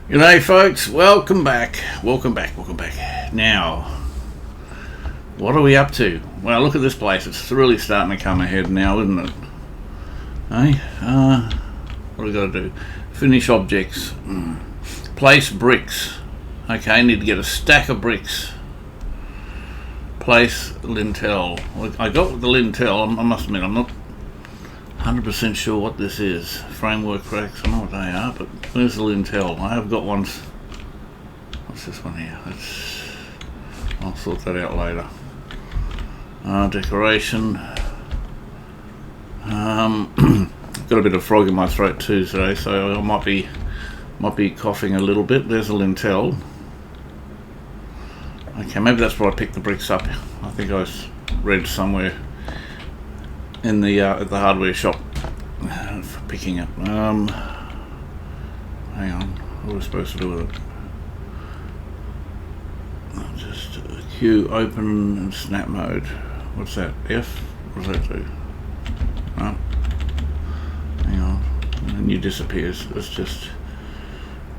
G'day folks, welcome back. Now, what are we up to? Well, look at this place, it's really starting to come ahead now, isn't it? Hey, what do we got to do? Finish objects. Place bricks. Okay, need to get a stack of bricks. Place lintel. I got the lintel, I must admit, I'm not 100% sure what this is. Framework cracks, I know what they are, but where's the lintel? I have got one. What's this one here? I'll sort that out later. Decoration. Got a bit of frog in my throat too today, so I might be coughing a little bit. There's a lintel. Okay, maybe that's where I picked the bricks up. I think I read somewhere in the at the hardware shop for picking up. Hang on, what are we supposed to do with it? Just Q, open and snap mode. What's that? F? What does that do? Oh, hang on, and you disappears. Let's just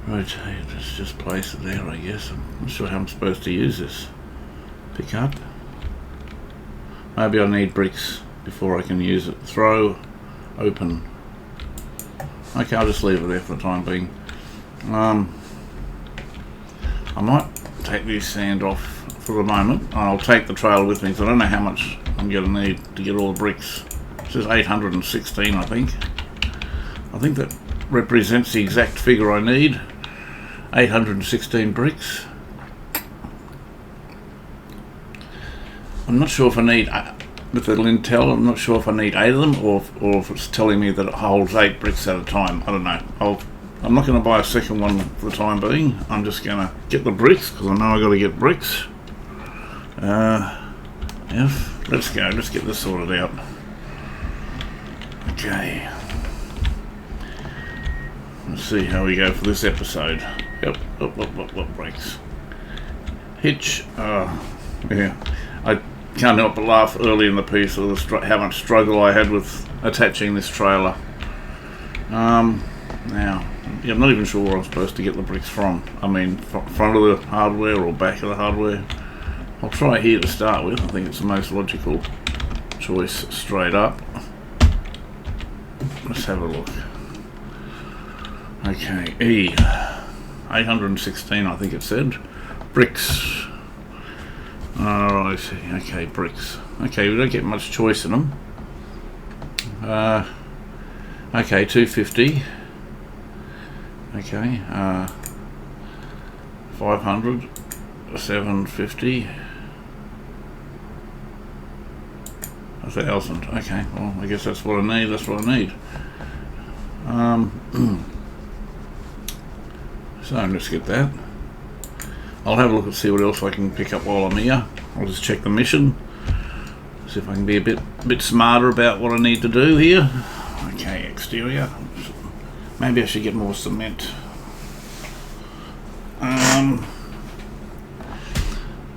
rotate. Let's just place it there, I guess. I'm not sure how I'm supposed to use this. Pick up. Maybe I need bricks before I can use it. Throw, open. Okay, I'll just leave it there for the time being. I might take this sand off for the moment. I'll take the trailer with me because I don't know how much I'm going to need to get all the bricks. It says 816, I think. I think that represents the exact figure I need. 816 bricks. I'm not sure if I need, with the lintel, I'm not sure if I need 8 of them or if it's telling me that it holds 8 bricks at a time. I don't know. I'm not going to buy a second one for the time being. I'm just going to get the bricks because I know I got to get bricks. Let's go. Let's get this sorted out. Okay. Let's see how we go for this episode. Yep. What breaks? Hitch. Yeah. I can't help but laugh early in the piece of how much struggle I had with attaching this trailer. Now, yeah, I'm not even sure where I'm supposed to get the bricks from. I mean, front of the hardware or back of the hardware. I'll try here to start with. I think it's the most logical choice straight up. Let's have a look. Okay, E. 816 I think it said. Bricks. Oh, I see. Okay, bricks. Okay, we don't get much choice in them. Okay, 250. Okay, 500, 750, 1,000. Okay, well, I guess that's what I need. That's what I need. So let's get that. I'll have a look and see what else I can pick up while I'm here. I'll just check the mission, see if I can be a bit smarter about what I need to do here. Okay, exterior. Maybe I should get more cement. I'm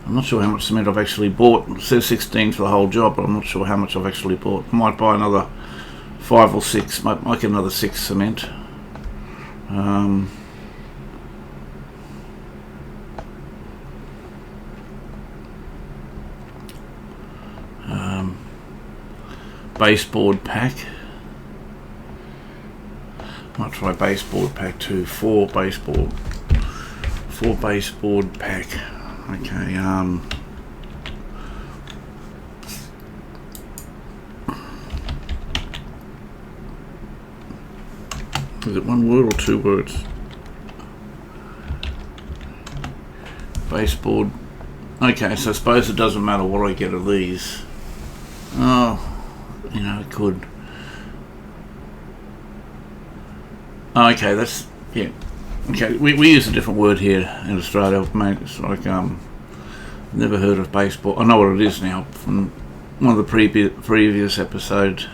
not sure how much cement I've actually bought. It says 16 for the whole job, but I'm not sure how much I've actually bought. I might buy another 5 or 6. Might get another 6 cement. Baseboard pack. Might try baseboard pack too. 4 baseboard pack. Okay. Is it one word or 2 words? Baseboard. Okay, so I suppose it doesn't matter what I get of these. Oh, you know, it could. Oh, okay, that's, yeah. Okay, we use a different word here in Australia, mate. It's like, never heard of baseball. I know what it is now from one of the previous episodes.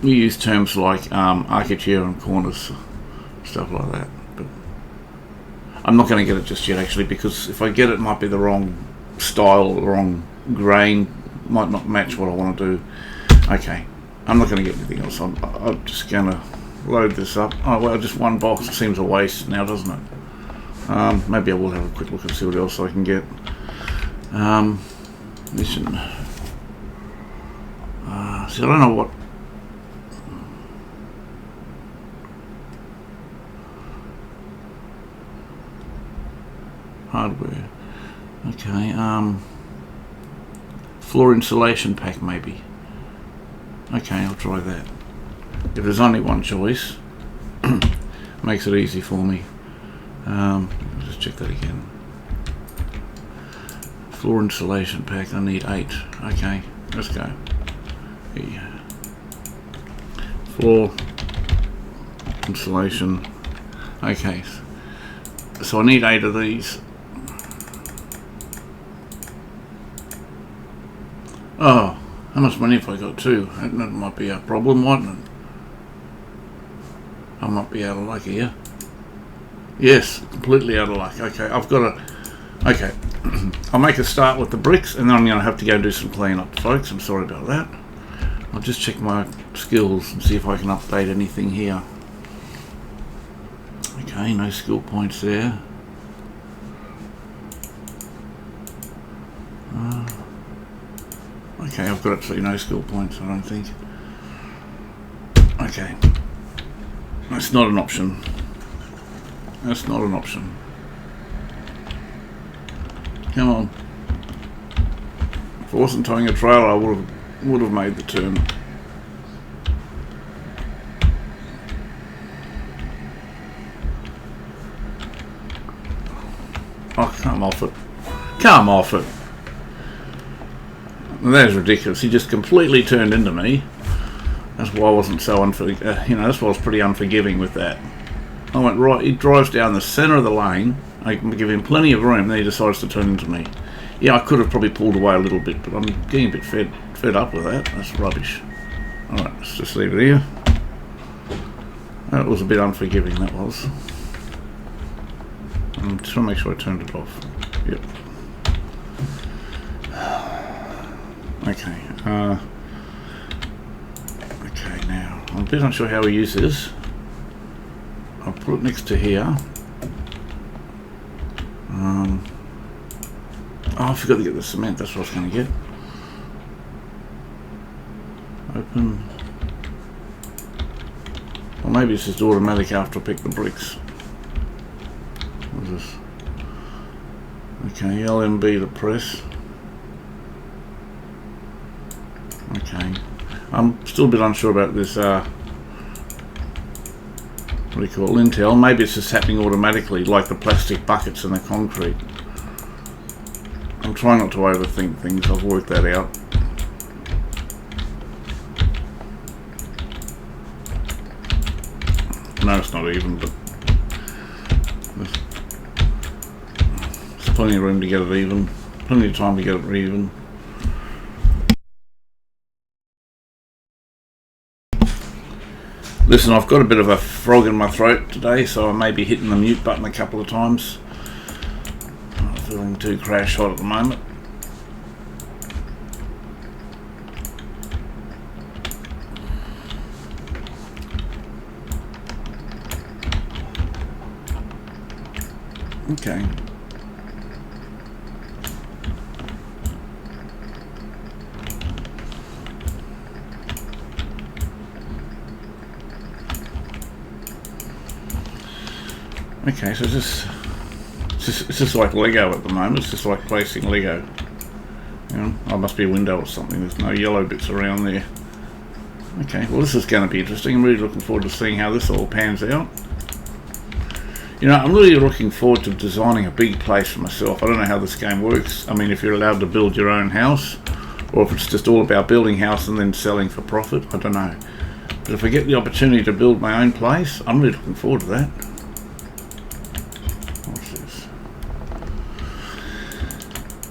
We use terms like architrave and corners, stuff like that. But I'm not going to get it just yet, actually, because if I get it, it might be the wrong style, the wrong grain, might not match what I want to do. Okay, I'm not going to get anything else. I'm just going to load this up. Oh well, just one box seems a waste now, doesn't it? Maybe I will have a quick look and see what else I can get. Mission. See, I don't know what. Hardware. Okay. Floor insulation pack, maybe. Okay, I'll try that. If there's only one choice, makes it easy for me. Just check that again. Floor insulation pack, I need 8. Okay, let's go. Here. Floor insulation. Okay, so I need 8 of these. Oh, how much money have I got? 2? That might be a problem, mightn't it? I might be out of luck here. Yes, completely out of luck. Okay, I've got to... Okay, I'll make a start with the bricks, and then I'm going to have to go and do some clean-up, folks. I'm sorry about that. I'll just check my skills and see if I can update anything here. Okay, no skill points there. Okay, I've got absolutely no skill points, I don't think. Okay. That's not an option. That's not an option. Come on. If I wasn't towing a trailer, I would have made the turn. Oh, come off it. Come off it. That is ridiculous. He just completely turned into me. That's why I wasn't so that's why I was pretty unforgiving with that. I went right. He drives down the centre of the lane. I can give him plenty of room. Then he decides to turn into me. Yeah, I could have probably pulled away a little bit, but I'm getting a bit fed up with that. That's rubbish. All right, let's just leave it here. That was a bit unforgiving. That was. I'm just want to make sure I turned it off. Yep. Okay. Okay, now I'm a bit unsure how we use this. I'll put it next to here. Oh, I forgot to get the cement. That's what I was going to get. Open. Well, maybe it's just automatic after I pick the bricks. What's this? Okay, LMB to press. Okay, I'm still a bit unsure about this, what do you call it, lintel. Maybe it's just happening automatically, like the plastic buckets and the concrete. I'm trying not to overthink things, I've worked that out. No, it's not even, but there's plenty of room to get it even, plenty of time to get it even. Listen, I've got a bit of a frog in my throat today, so I may be hitting the mute button a couple of times. I'm not feeling too crash hot at the moment. Okay. Okay, so it's just like Lego at the moment. It's just like placing Lego. You know, oh, must be a window or something. There's no yellow bits around there. Okay, well this is going to be interesting. I'm really looking forward to seeing how this all pans out. You know, I'm really looking forward to designing a big place for myself. I don't know how this game works. I mean, if you're allowed to build your own house, or if it's just all about building house and then selling for profit, I don't know. But if I get the opportunity to build my own place, I'm really looking forward to that.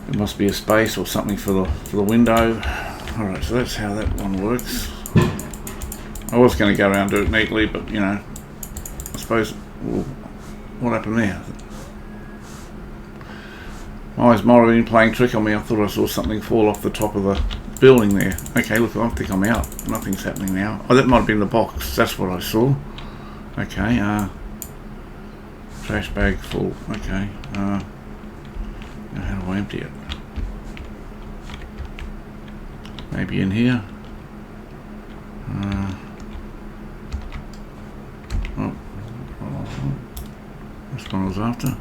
There must be a space or something for the window. Alright, so that's how that one works. I was going to go around and do it neatly, but you know, I suppose, well, what happened there? My eyes might have been playing trick on me. I thought I saw something fall off the top of building there. Okay, look, I think I'm out. Nothing's happening now. Oh, that might have been the box. That's what I saw. Okay, trash bag full. Okay, how do I empty it? Maybe in here. That's what I was after.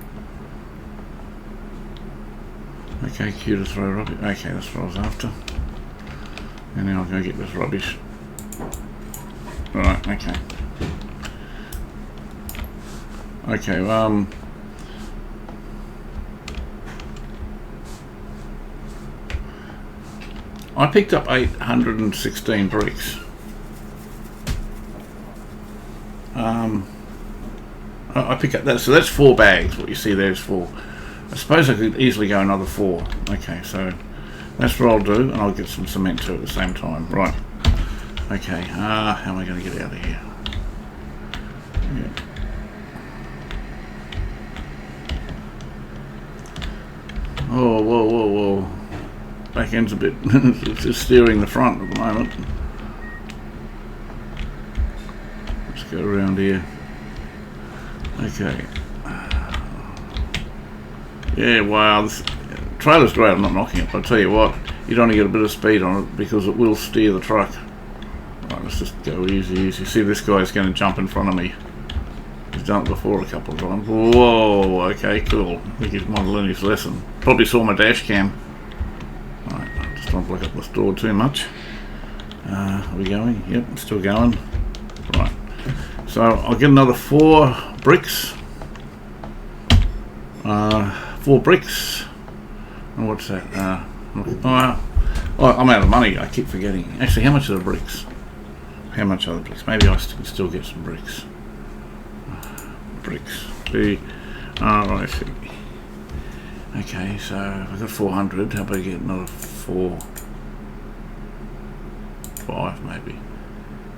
Okay, Q to throw rubbish. Okay, that's what I was after. And now I'll go get this rubbish. Right, okay. Okay, I picked up 816 bricks. I pick up that, so that's 4 bags. What you see there is 4. I suppose I could easily go another 4. Okay, so that's what I'll do, and I'll get some cement too at the same time. Right. Okay, how am I going to get out of here? Yeah. Oh, whoa. Back end's a bit, it's just steering the front at the moment. Let's go around here. Okay. Yeah, wow, this trailer's great, I'm not knocking it, but I'll tell you what, you don't want to get a bit of speed on it because it will steer the truck. Right, let's just go easy. See, this guy's going to jump in front of me. He's done it before a couple of times. Whoa, okay, cool. I think he's might have learned his lesson. Probably saw my dash cam. Right, just don't block up this door too much. Are we going? Yep, still going. Right, so I'll get another 4 bricks. 4 bricks. And what's that? I'm out of money. I keep forgetting. Actually, how much are the bricks? How much are the bricks? Maybe I can still get some bricks. Bricks. See. I see. Okay, so I've got 400. How about I get another 4? 5 maybe.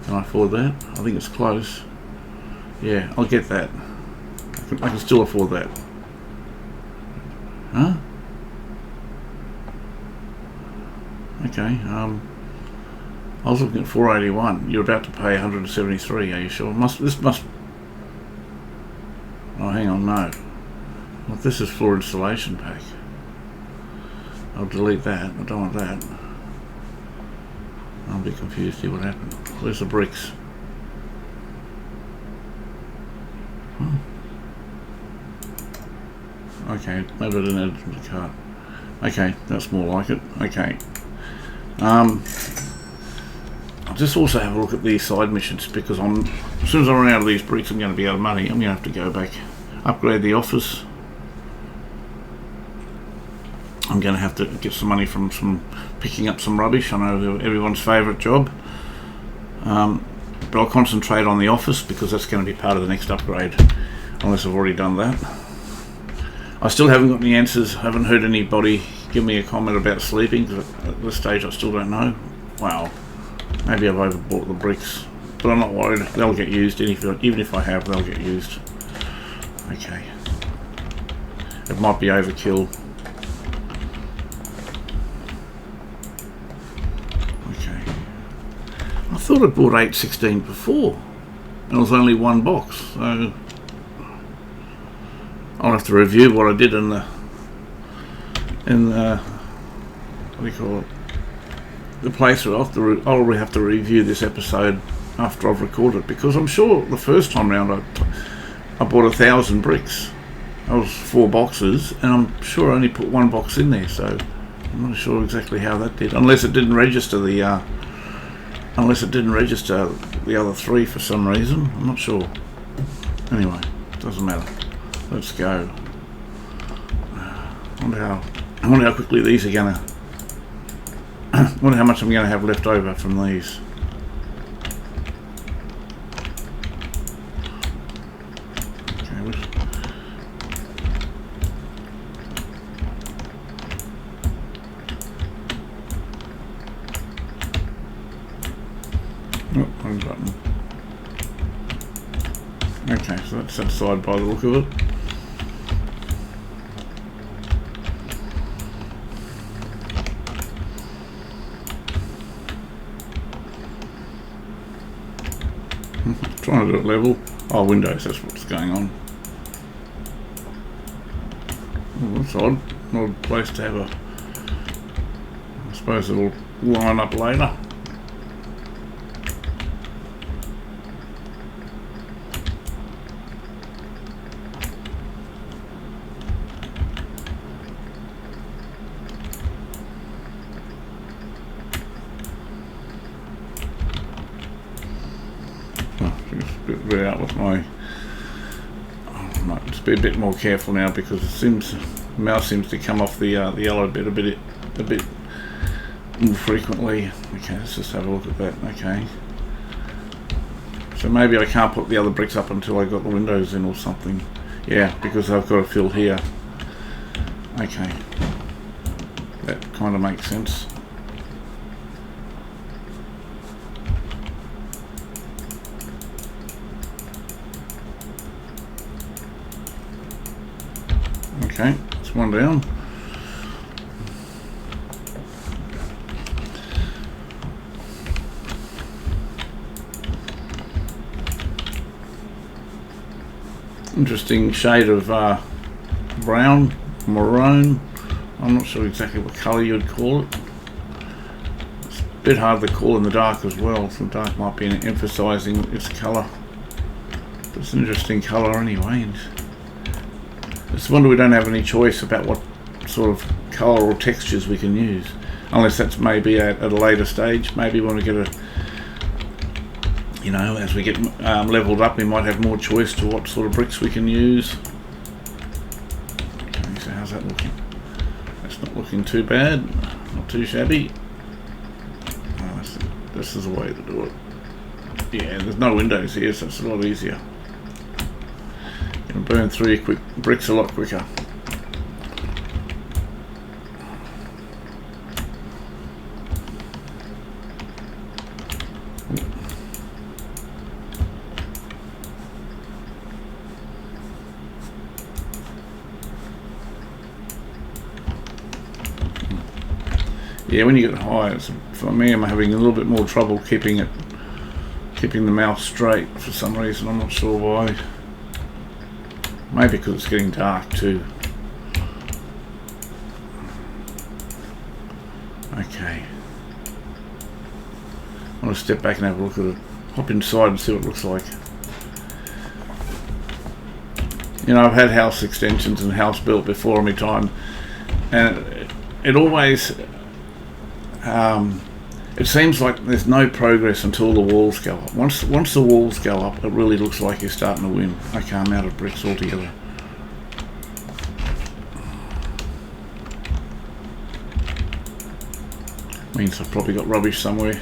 Can I afford that? I think it's close. Yeah, I'll get that. I can still afford that. Huh? Okay, I was looking at 481. You're about to pay 173, are you sure? This must... Oh, hang on, no. Well, this is floor installation pack. I'll delete that, I don't want that. I'm a bit confused here, what happened? Where's the bricks? Okay, maybe I didn't add it to the cart. Okay, that's more like it. Okay. I'll just also have a look at these side missions because as soon as I run out of these bricks I'm going to be out of money. I'm going to have to go back, upgrade the office. I'm going to have to get some money from picking up some rubbish. I know everyone's favourite job. But I'll concentrate on the office because that's going to be part of the next upgrade, unless I've already done that. I still haven't got any answers. I haven't heard anybody give me a comment about sleeping because at this stage I still don't know. Wow, maybe I've overbought the bricks, but I'm not worried. They'll get used. Even if I have, they'll get used. Okay, it might be overkill. Okay, I thought I bought 816 before, and it was only 1 box. So I'll have to review what I did in the what do you call it? The playthrough. I'll have to review this episode after I've recorded it because I'm sure the first time round I bought 1,000 bricks. That was 4 boxes, and I'm sure I only put 1 box in there. So I'm not sure exactly how that did, unless it didn't register the other 3 for some reason. I'm not sure. Anyway, doesn't matter. Let's go. I wonder how quickly these are gonna. I wonder how much I'm gonna have left over from these. Okay. Oh, wrong button. Okay, so that's set aside by the look of it. Trying to do it level. Oh, windows, that's what's going on. Oh, that's odd. Odd place to have a... I suppose it'll line up later. Just out with my... I might just be a bit more careful now because it seems the mouse seems to come off the yellow bit a bit more frequently. Okay, let's just have a look at that. Okay, so maybe I can't put the other bricks up until I got the windows in or something. Yeah, because I've got to fill here. Okay, that kind of makes sense. Okay, that's one down. Interesting shade of brown, maroon. I'm not sure exactly what colour you'd call it. It's a bit hard to call in the dark as well. So the dark might be emphasising its colour. But it's an interesting colour anyway. And it's a wonder we don't have any choice about what sort of colour or textures we can use. Unless that's maybe at a later stage. Maybe when we get a... You know, as we get levelled up, we might have more choice to what sort of bricks we can use. Okay, so how's that looking? That's not looking too bad, not too shabby. Oh, this is the way to do it. Yeah, there's no windows here, so it's a lot easier. You can burn through your bricks a lot quicker. Yeah, when you get high, for me, I'm having a little bit more trouble keeping the mouse straight for some reason. I'm not sure why. Maybe because it's getting dark too. Okay. I want to step back and have a look at it. Hop inside and see what it looks like. You know, I've had house extensions and house built before in my time, and it always... it seems like there's no progress until the walls go up. Once the walls go up, it really looks like you're starting to win. Okay, I'm out of bricks altogether. Means I've probably got rubbish somewhere.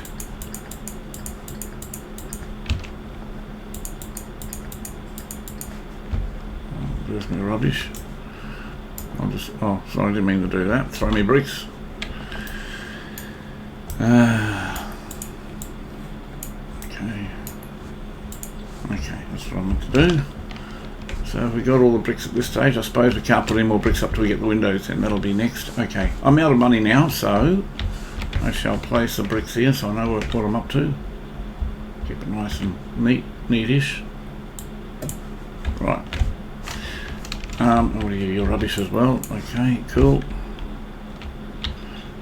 There's no rubbish. Oh, sorry, I didn't mean to do that. Throw me bricks. Okay, that's what I meant to do. So we got all the bricks at this stage. I suppose we can't put any more bricks up till we get the windows in. That'll be next. Okay, I'm out of money now, so I shall place the bricks here so I know what I'm up to. Keep it nice and neatish. Right. What are you? Your rubbish as well. Okay, cool.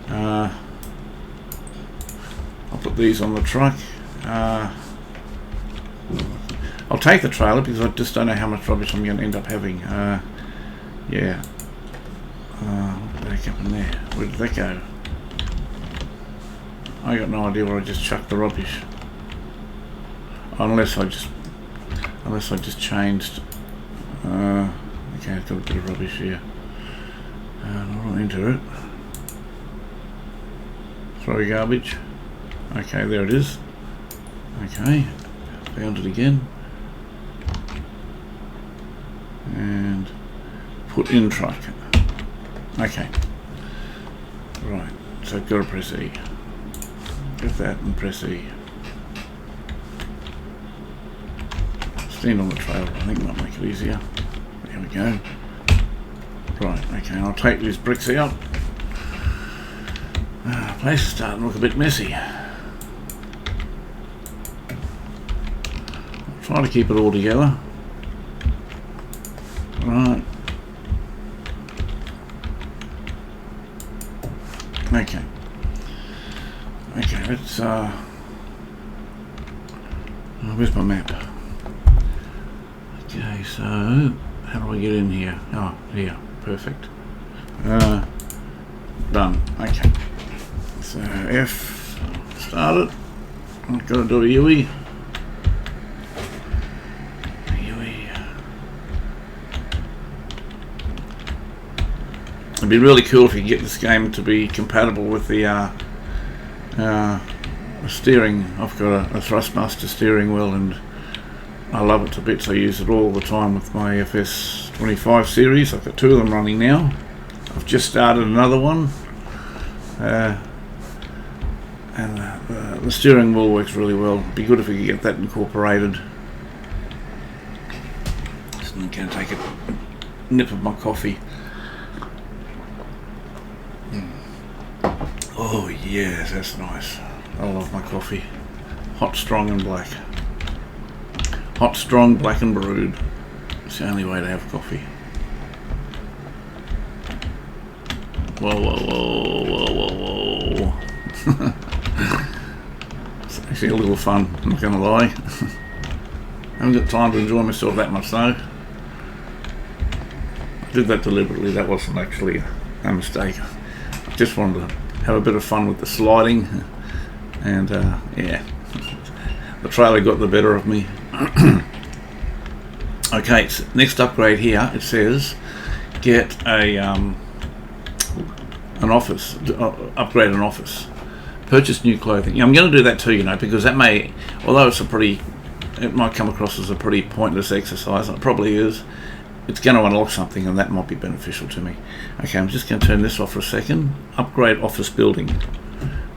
I'll put these on the truck. I'll take the trailer because I just don't know how much rubbish I'm going to end up having. Yeah. What did that come in there? Where did that go? I got no idea where I just chucked the rubbish. Unless I just changed. Okay, I've got a bit of rubbish here. I'll enter it. Throw garbage. Okay, there it is. Okay, found it again. And put in truck. Okay. Right, so I've got to press E. Get that and press E. Stand on the trailer, I think that'll make it easier. There we go. Right, okay, I'll take these bricks out. Place is starting to look a bit messy. try to keep it all together. Right. Okay. Okay, let's where's my map? Okay, so how do I get in here? Oh, here, perfect. Done. Okay. So F started. I've got to do a UE. It'd be really cool if you could get this game to be compatible with the steering. I've got a Thrustmaster steering wheel and I love it to bits. I use it all the time with my FS25 series. I've got 2 of them running now. I've just started another one. And the steering wheel works really well. It'd be good if we could get that incorporated. Just going to take a nip of my coffee. Oh yes, that's nice. I love my coffee. Hot, strong and black. Hot, strong, black and brewed. It's the only way to have coffee. Whoa, whoa, whoa, whoa, whoa, whoa. It's actually a little fun, I'm not going to lie. I haven't got time to enjoy myself that much though. I did that deliberately, that wasn't actually a mistake. I just wanted to have a bit of fun with the sliding, and yeah, the trailer got the better of me. Okay, so next upgrade here, it says get a an office, upgrade an office, purchase new clothing. Yeah, I'm going to do that too, you know, because that may, although it might come across as a pretty pointless exercise, and it probably is, it's going to unlock something and that might be beneficial to me. Okay, I'm just going to turn this off for a second. Upgrade office building.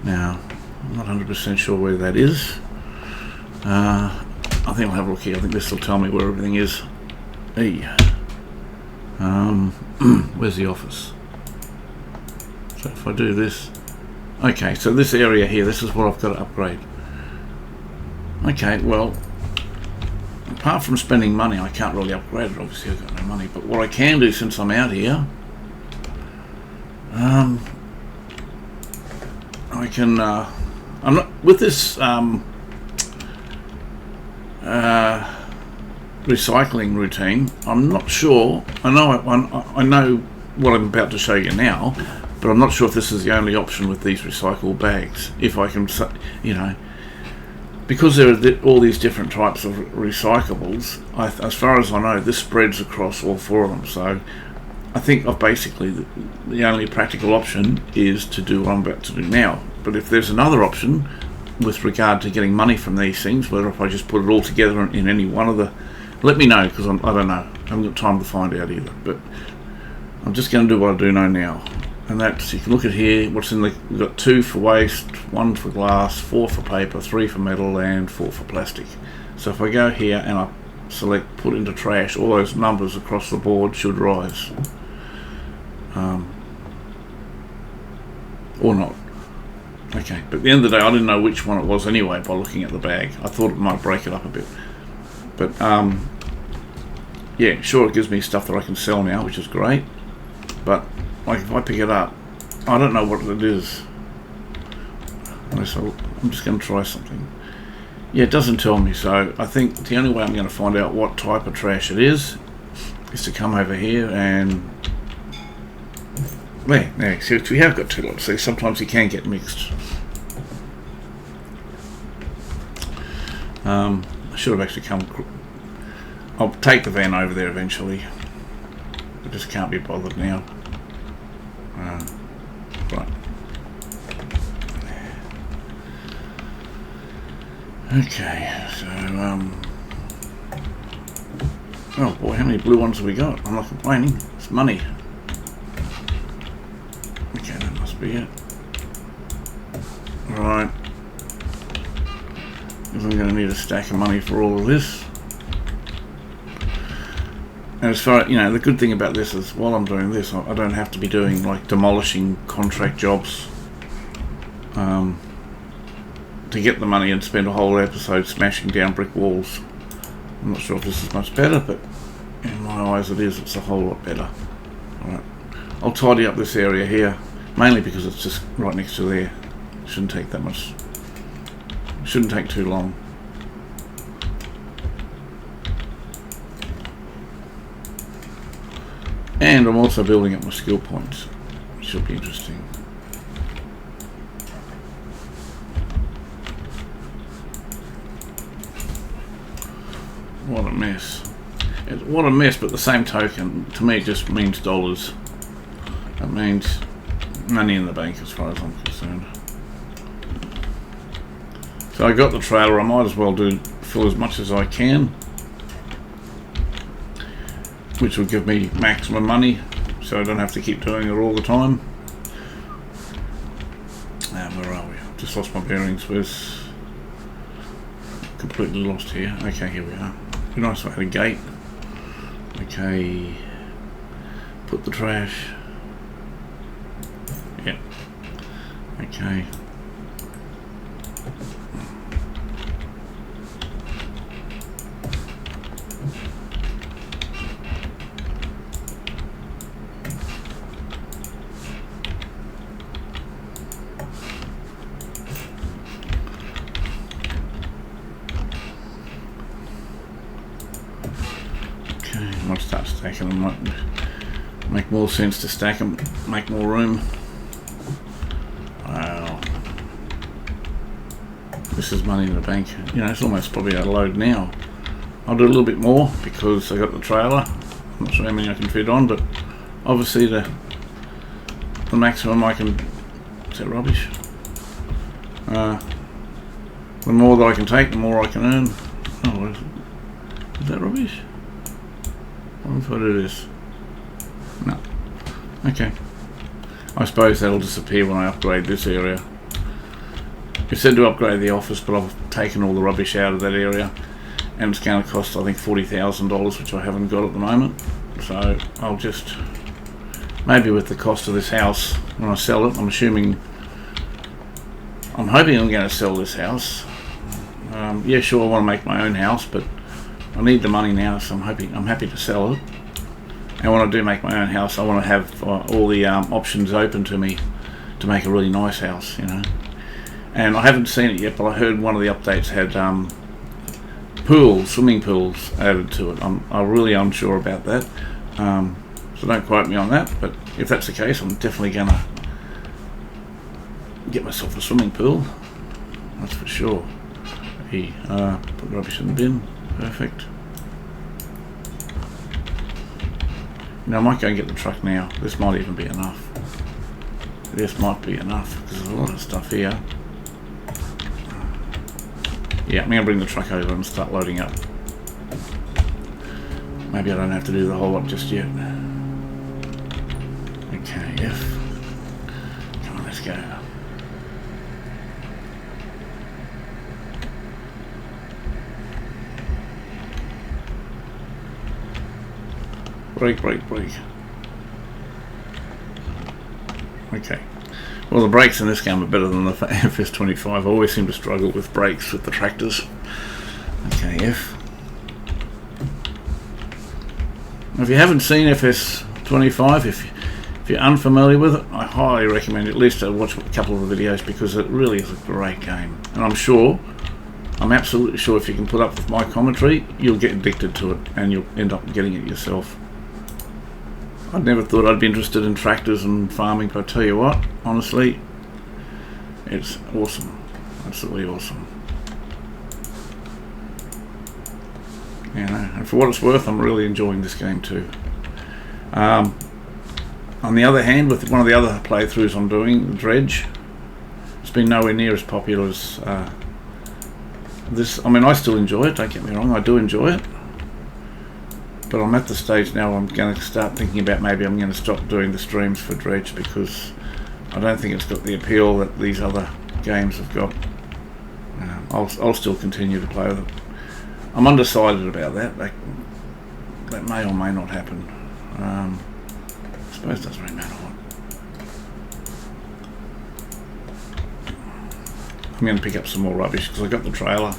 Now, I'm not 100% sure where that is. I think I'll have a look here. I think this will tell me where everything is. Hey. Where's the office? So if I do this... Okay, so this area here, this is what I've got to upgrade. Okay, well... Apart from spending money, I can't really upgrade it. Obviously, I've got no money. But what I can do since I'm out here, I can. I'm not with this recycling routine. I'm not sure. I know what I'm about to show you now, but I'm not sure if this is the only option with these recycle bags. If I can, you know. Because there are all these different types of recyclables, as far as I know, this spreads across all 4 of them. So I think I've basically, the only practical option is to do what I'm about to do now. But if there's another option with regard to getting money from these things, whether if I just put it all together in any one of the, let me know, because I don't know. I haven't got time to find out either. But I'm just going to do what I do know now. And that's, you can look at here, what's in the, we've got 2 for waste, 1 for glass, 4 for paper, 3 for metal, and 4 for plastic. So if I go here and I select put into trash, all those numbers across the board should rise. Or not. Okay, but at the end of the day, I didn't know which one it was anyway by looking at the bag. I thought it might break it up a bit. But, yeah, sure, it gives me stuff that I can sell now, which is great. But like if I pick it up, I don't know what it is. So I'm just going to try something. Yeah, it doesn't tell me, so I think the only way I'm going to find out what type of trash it is to come over here and... There, see, we have got 2 lots. See, sometimes you can get mixed. I should have actually come... I'll take the van over there eventually. I just can't be bothered now. Right. Okay, so oh boy, how many blue ones have we got? I'm not complaining. It's money. Okay, that must be it. Right. Because I'm going to need a stack of money for all of this. And as far, you know, the good thing about this is while I'm doing this, I don't have to be doing like demolishing contract jobs to get the money and spend a whole episode smashing down brick walls. I'm not sure if this is much better, but in my eyes it is. It's a whole lot better. Alright, I'll tidy up this area here, mainly because it's just right next to there. Shouldn't take that much, shouldn't take too long. And I'm also building up my skill points, which should be interesting. What a mess. What a mess, but the same token, to me it just means dollars. It means money in the bank as far as I'm concerned. So I got the trailer, I might as well fill as much as I can, which will give me maximum money, so I don't have to keep doing it all the time. Where are we? Just lost my bearings. Where's... completely lost here. Okay, here we are. Be nice if I had a gate. Okay, put the trash. Yep. Okay. I might start stacking them. Might make more sense to stack them, make more room. Wow, this is money in the bank. You know, it's almost probably out of load now. I'll do a little bit more because I got the trailer. I'm not sure how many I can fit on, but obviously the maximum I can. Is that rubbish? The more that I can take, the more I can earn. Oh, is that rubbish? What if I do this? No. Okay. I suppose that'll disappear when I upgrade this area. It said to upgrade the office, but I've taken all the rubbish out of that area, and it's going to cost I think $40,000, which I haven't got at the moment. So I'll just, maybe with the cost of this house when I sell it, I'm hoping I'm going to sell this house. Yeah, sure, I want to make my own house, but I need the money now, so I'm happy to sell it. And when I do make my own house, I want to have all the options open to me to make a really nice house, you know. And I haven't seen it yet, but I heard one of the updates had swimming pools added to it. I'm really unsure about that, so don't quote me on that. But if that's the case, I'm definitely gonna get myself a swimming pool. That's for sure. Put rubbish in the bin. Perfect. Now I might go and get the truck now. This might even be enough. This might be enough because there's a lot of stuff here. Yeah, I'm going to bring the truck over and start loading up. Maybe I don't have to do the whole lot just yet. Okay, come on, let's go. Brake. Okay. Well, the brakes in this game are better than the FS25. I always seem to struggle with brakes with the tractors. Okay, F. If you haven't seen FS25, if you're unfamiliar with it, I highly recommend at least watch a couple of the videos because it really is a great game. And I'm absolutely sure if you can put up with my commentary, you'll get addicted to it and you'll end up getting it yourself. I'd never thought I'd be interested in tractors and farming, but I tell you what, honestly, it's awesome. Absolutely awesome. You know, and for what it's worth, I'm really enjoying this game too. On the other hand, with one of the other playthroughs I'm doing, the Dredge, it's been nowhere near as popular as this. I mean, I still enjoy it, don't get me wrong, I do enjoy it. But I'm at the stage now where I'm going to start thinking about maybe I'm going to stop doing the streams for Dredge because I don't think it's got the appeal that these other games have got. I'll still continue to play with it. I'm undecided about that. That may or may not happen. I suppose it doesn't really matter what. I'm going to pick up some more rubbish because I got the trailer.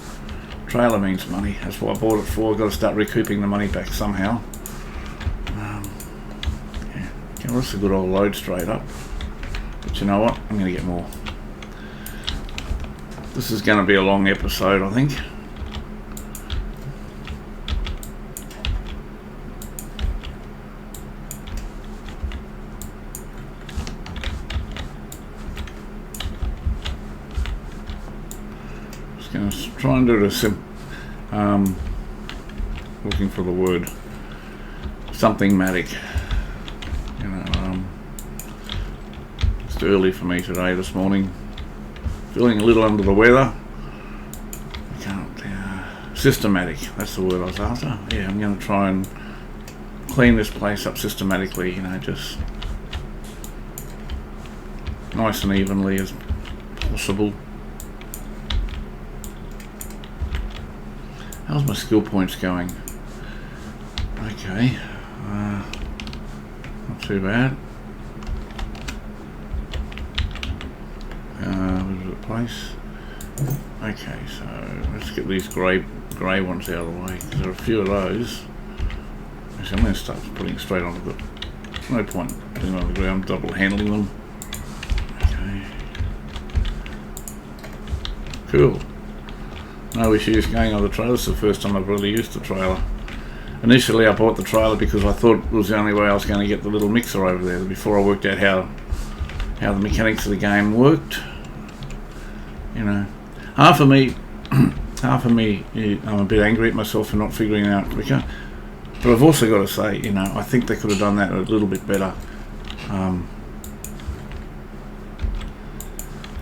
Trailer means money. That's what I bought it for. I've got to start recouping the money back somehow. Yeah. Okay, well, that's a good old load straight up. But you know what? I'm going to get more. This is going to be a long episode, I think. Just going to try and do it a looking for the word. Something matic. You know, it's early for me today, this morning. Feeling a little under the weather. I can't. Systematic. That's the word I was after. Yeah, I'm going to try and clean this place up systematically. You know, just nice and evenly as possible. How's my skill points going? Okay, not too bad. Where's the place? Okay, so let's get these grey ones out of the way, because there are a few of those. Actually, I'm going to start putting it straight on the ground. No point putting them on the ground, double handling them. Okay. Cool. No issues going on the trailer. This is the first time I've really used the trailer. Initially I bought the trailer because I thought it was the only way I was going to get the little mixer over there before I worked out how the mechanics of the game worked. You know, half of me I'm a bit angry at myself for not figuring it out quicker, but I've also got to say, you know, I think they could have done that a little bit better.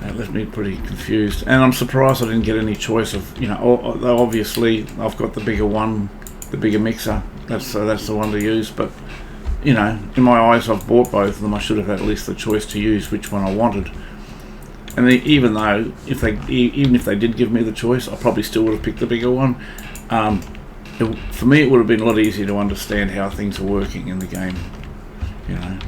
That left me pretty confused, and I'm surprised I didn't get any choice of, you know, obviously I've got the bigger one, the bigger mixer, that's the one to use, but you know, in my eyes I've bought both of them. I should have had at least the choice to use which one I wanted. And even if they did give me the choice, I probably still would have picked the bigger one. For me it would have been a lot easier to understand how things are working in the game, you know.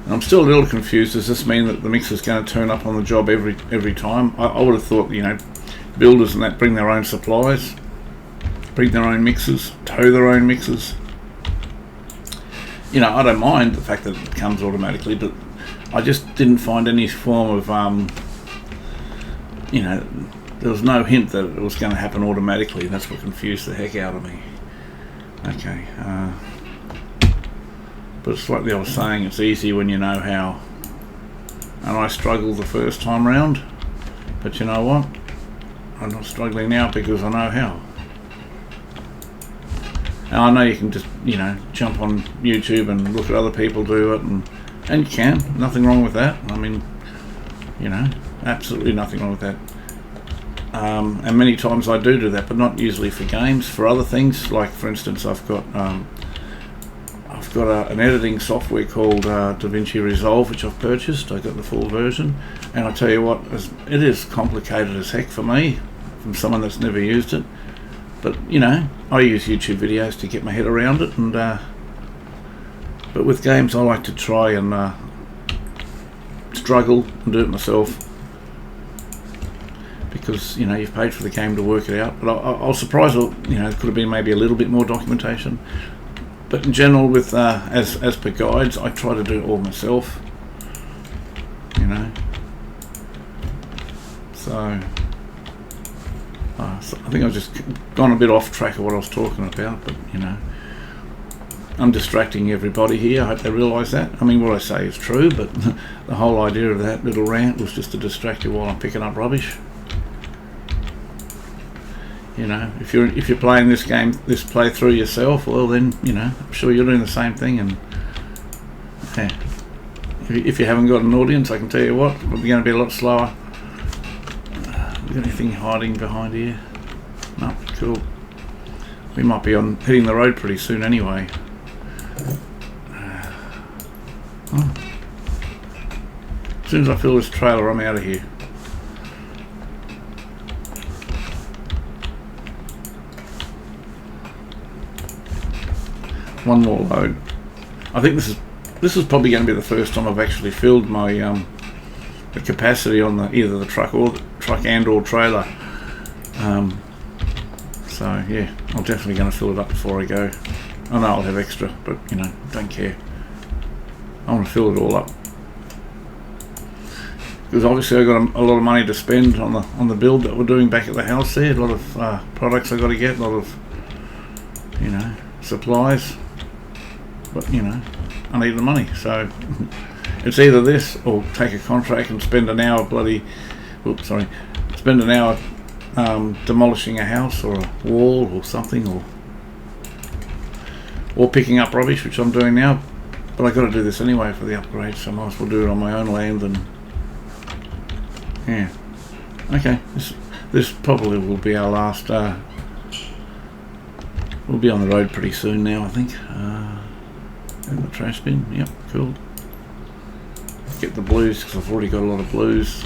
I'm still a little confused. Does this mean that the mixer's going to turn up on the job every time? I would have thought, you know, builders and that bring their own supplies, bring their own mixers, tow their own mixers. You know, I don't mind the fact that it comes automatically, but I just didn't find any form of, you know, there was no hint that it was going to happen automatically. That's what confused the heck out of me. Okay, but it's like I was saying, it's easy when you know how. And I struggled the first time round, but you know what? I'm not struggling now because I know how. And I know you can just, you know, jump on YouTube and look at other people do it, and you can. Nothing wrong with that. I mean, you know, absolutely nothing wrong with that. And many times I do that, but not usually for games. For other things, like for instance, I've got an editing software called DaVinci Resolve, which I've purchased. I got the full version, and I tell you what, it is complicated as heck for me, from someone that's never used it. But you know, I use YouTube videos to get my head around it, and but with games I like to try and struggle and do it myself, because you know, you've paid for the game to work it out. But I was surprised, you know, it could have been maybe a little bit more documentation. But in general, with as per guides, I try to do it all myself. You know, so I think I've just gone a bit off track of what I was talking about. But you know, I'm distracting everybody here. I hope they realise that. I mean, what I say is true, but the whole idea of that little rant was just to distract you while I'm picking up rubbish. You know, if you're playing this playthrough yourself, well then, you know, I'm sure you're doing the same thing. And yeah, if you haven't got an audience, I can tell you what, we're going to be a lot slower. We got anything hiding behind here? No, cool. We might be hitting the road pretty soon anyway. As soon as I fill this trailer, I'm out of here. One more load. I think this is probably going to be the first time I've actually filled my the capacity on either the truck or truck and or trailer. So yeah, I'm definitely going to fill it up before I go. I know I'll have extra, but you know, don't care. I want to fill it all up because obviously I've got a lot of money to spend on the build that we're doing back at the house there. A lot of products I've got to get, a lot of, you know, supplies. But you know, I need the money, so it's either this or take a contract and spend an hour spend an hour demolishing a house or a wall or something, or picking up rubbish, which I'm doing now. But I've got to do this anyway for the upgrade, so I might as well do it on my own land. And yeah, okay, this probably will be our last. We'll be on the road pretty soon now, I think. In the trash bin, yep, cool. Get the blues because I've already got a lot of blues.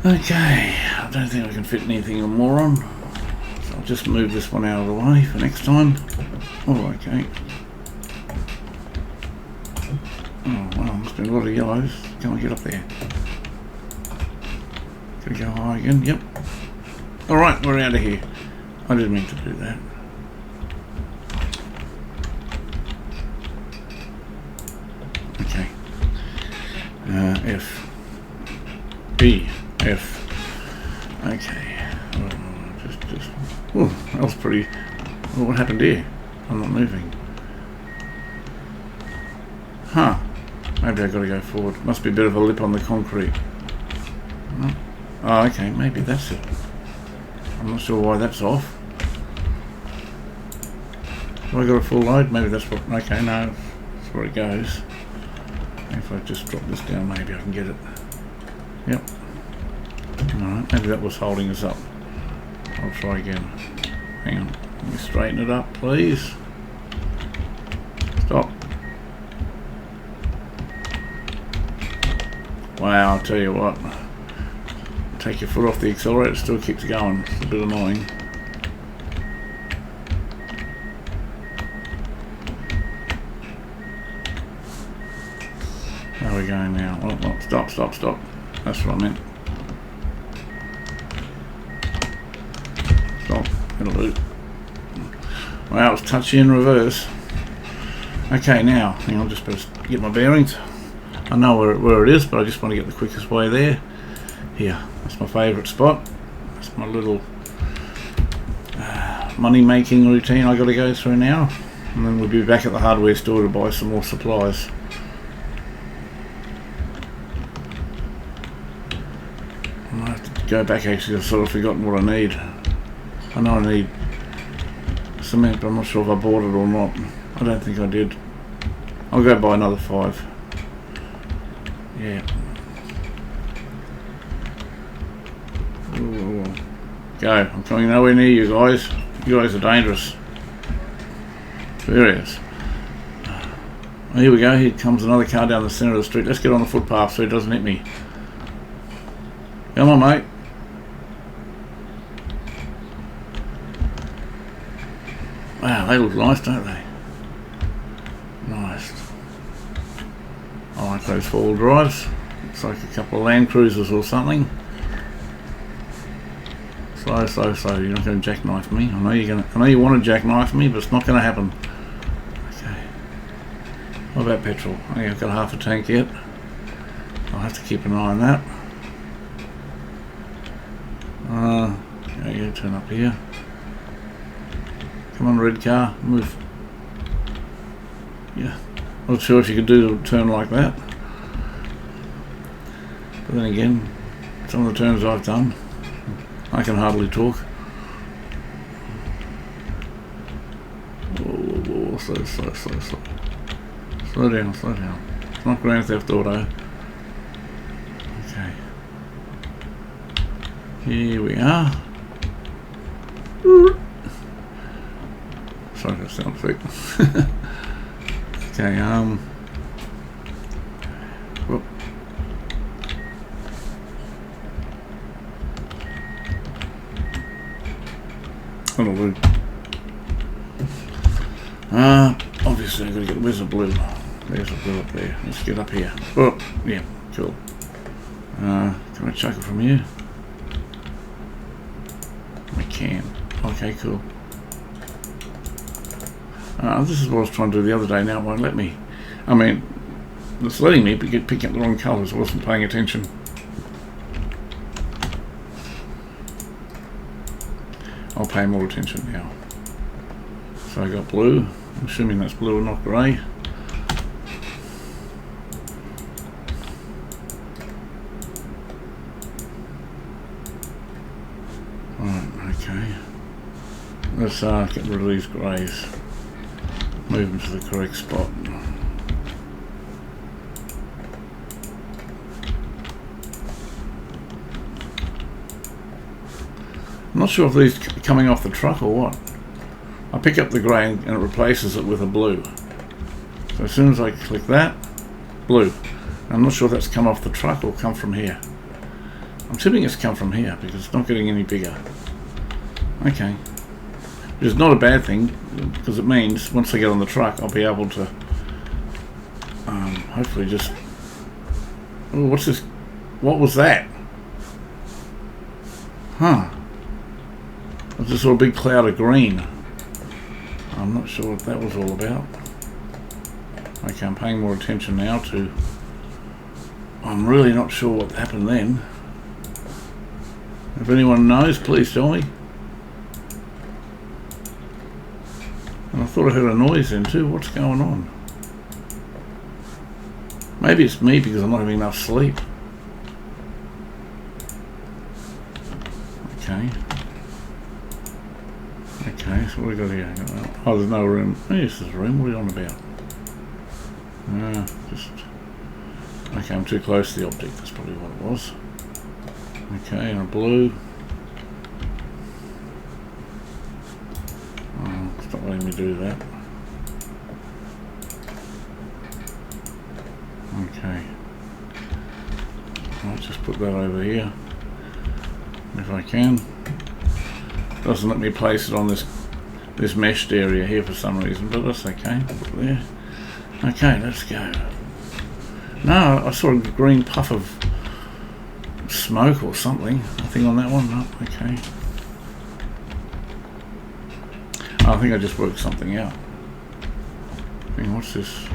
Okay, I don't think I can fit anything more on, so I'll just move this one out of the way for next time. Oh, okay. Oh wow, there's been a lot of yellows. Can I get up there? Can we go high again? Yep. Alright, we're out of here. I didn't mean to do that. Okay. F. B. F. Okay. Just. Oh, that was pretty. Oh, what happened here? I'm not moving. Huh. Maybe I gotta go forward. Must be a bit of a lip on the concrete. Oh, okay. Maybe that's it. I'm not sure why that's off. Have I got a full load? Maybe that's what. Okay, no, that's where it goes. If I just drop this down, maybe I can get it. Yep. Alright, maybe that was holding us up. I'll try again. Hang on. Let me straighten it up, please. Stop. Wow, I'll tell you what. Take your foot off the accelerator, it still keeps going. It's a bit annoying. How are we going now? Oh, stop. That's what I meant. Stop. It'll do. Wow, it's touchy in reverse. Okay, now, hang on, just better get my bearings. I know where it is, but I just want to get the quickest way there. Here, that's my favourite spot. That's my little money-making routine I got to go through now. And then we'll be back at the hardware store to buy some more supplies. I might have to go back, actually. I've sort of forgotten what I need. I know I need cement, but I'm not sure if I bought it or not. I don't think I did. I'll go buy another 5. Yeah. Ooh. Go. I'm coming nowhere near you guys. You guys are dangerous. Serious. Oh, here we go. Here comes another car down the centre of the street. Let's get on the footpath so he doesn't hit me. Come on, mate. Wow, they look nice, don't they? Nice. I like those 4-wheel drives. Looks like a couple of Land Cruisers or something. Slow. You're not going to jackknife me. I know you want to jackknife me, but it's not going to happen. Okay. What about petrol? Okay, I've got half a tank yet. I'll have to keep an eye on that. Yeah, turn up here. Come on, red car, move. Yeah, not sure if you could do a turn like that. But then again, some of the turns I've done, I can hardly talk. Whoa, slow. Slow down. It's not Grand Theft Auto. Okay. Here we are. Sorry, that sound effect. Okay, whoop. That'll do. Obviously I've got to get, where's the blue? There's a blue up there. Let's get up here. Oh, yeah, cool. Can I chuck it from here? I can. Okay, cool. This is what I was trying to do the other day. Now it won't let me. I mean, it's letting me pick up the wrong colours. I wasn't paying attention. I'll pay more attention now. So I got blue. I'm assuming that's blue and not grey. Right, okay. Let's get rid of these greys. Move them to the correct spot. I'm not sure if these are coming off the truck or what. I pick up the grey and it replaces it with a blue. So as soon as I click that, blue. I'm not sure if that's come off the truck or come from here. I'm assuming it's come from here because it's not getting any bigger. Okay. Which is not a bad thing because it means once I get on the truck I'll be able to hopefully just... Oh, what's this? What was that? Huh. There's just a big cloud of green. I'm not sure what that was all about. Okay, I'm paying more attention now to... I'm really not sure what happened then. If anyone knows, please tell me. And I thought I heard a noise then too. What's going on? Maybe it's me because I'm not having enough sleep. Okay. Okay, so what do we got here? Oh, there's no room. Oh, yes, there's a room. What are you on about? Just... Okay, I'm too close to the object. That's probably what it was. Okay, and a blue. Oh, it's not letting me do that. Okay. I'll just put that over here. If I can. Doesn't let me place it on this meshed area here for some reason, but that's okay. Put it there. Okay, let's go. No, I saw a green puff of smoke or something. Nothing on that one. No, okay. I think I just worked something out. I mean, what's this?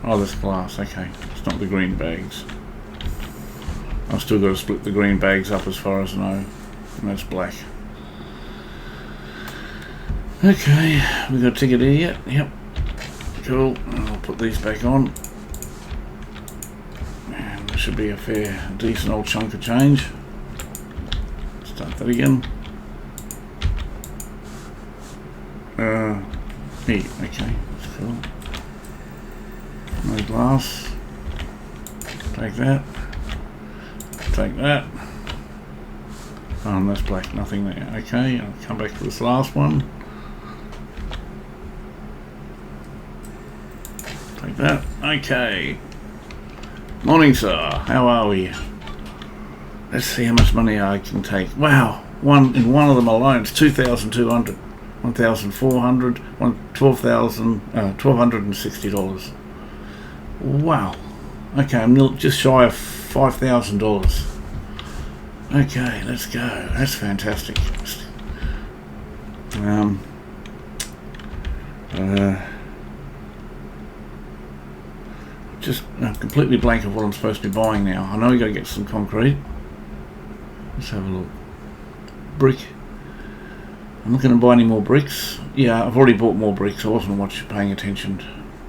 Oh, this glass. Okay, it's not the green bags. I've still got to split the green bags up as far as I know. And that's black. Okay, we got a ticket here yet? Yep. Cool. I'll put these back on. And there should be a fair, decent old chunk of change. Start that again. Here, okay, that's cool. No glass. Take that. Take that. Oh, and that's black, nothing there. Okay, I'll come back to this last one. Take that. Okay. Morning, sir. How are we? Let's see how much money I can take. Wow. In one of them alone, it's 2,200, 1,400, $1,260. Wow. Okay, I'm just shy of $5,000. Okay, let's go. That's fantastic. Just completely blank of what I'm supposed to be buying now. I know we got to get some concrete. Let's have a look. Brick. I'm not going to buy any more bricks. Yeah, I've already bought more bricks. I wasn't much paying attention,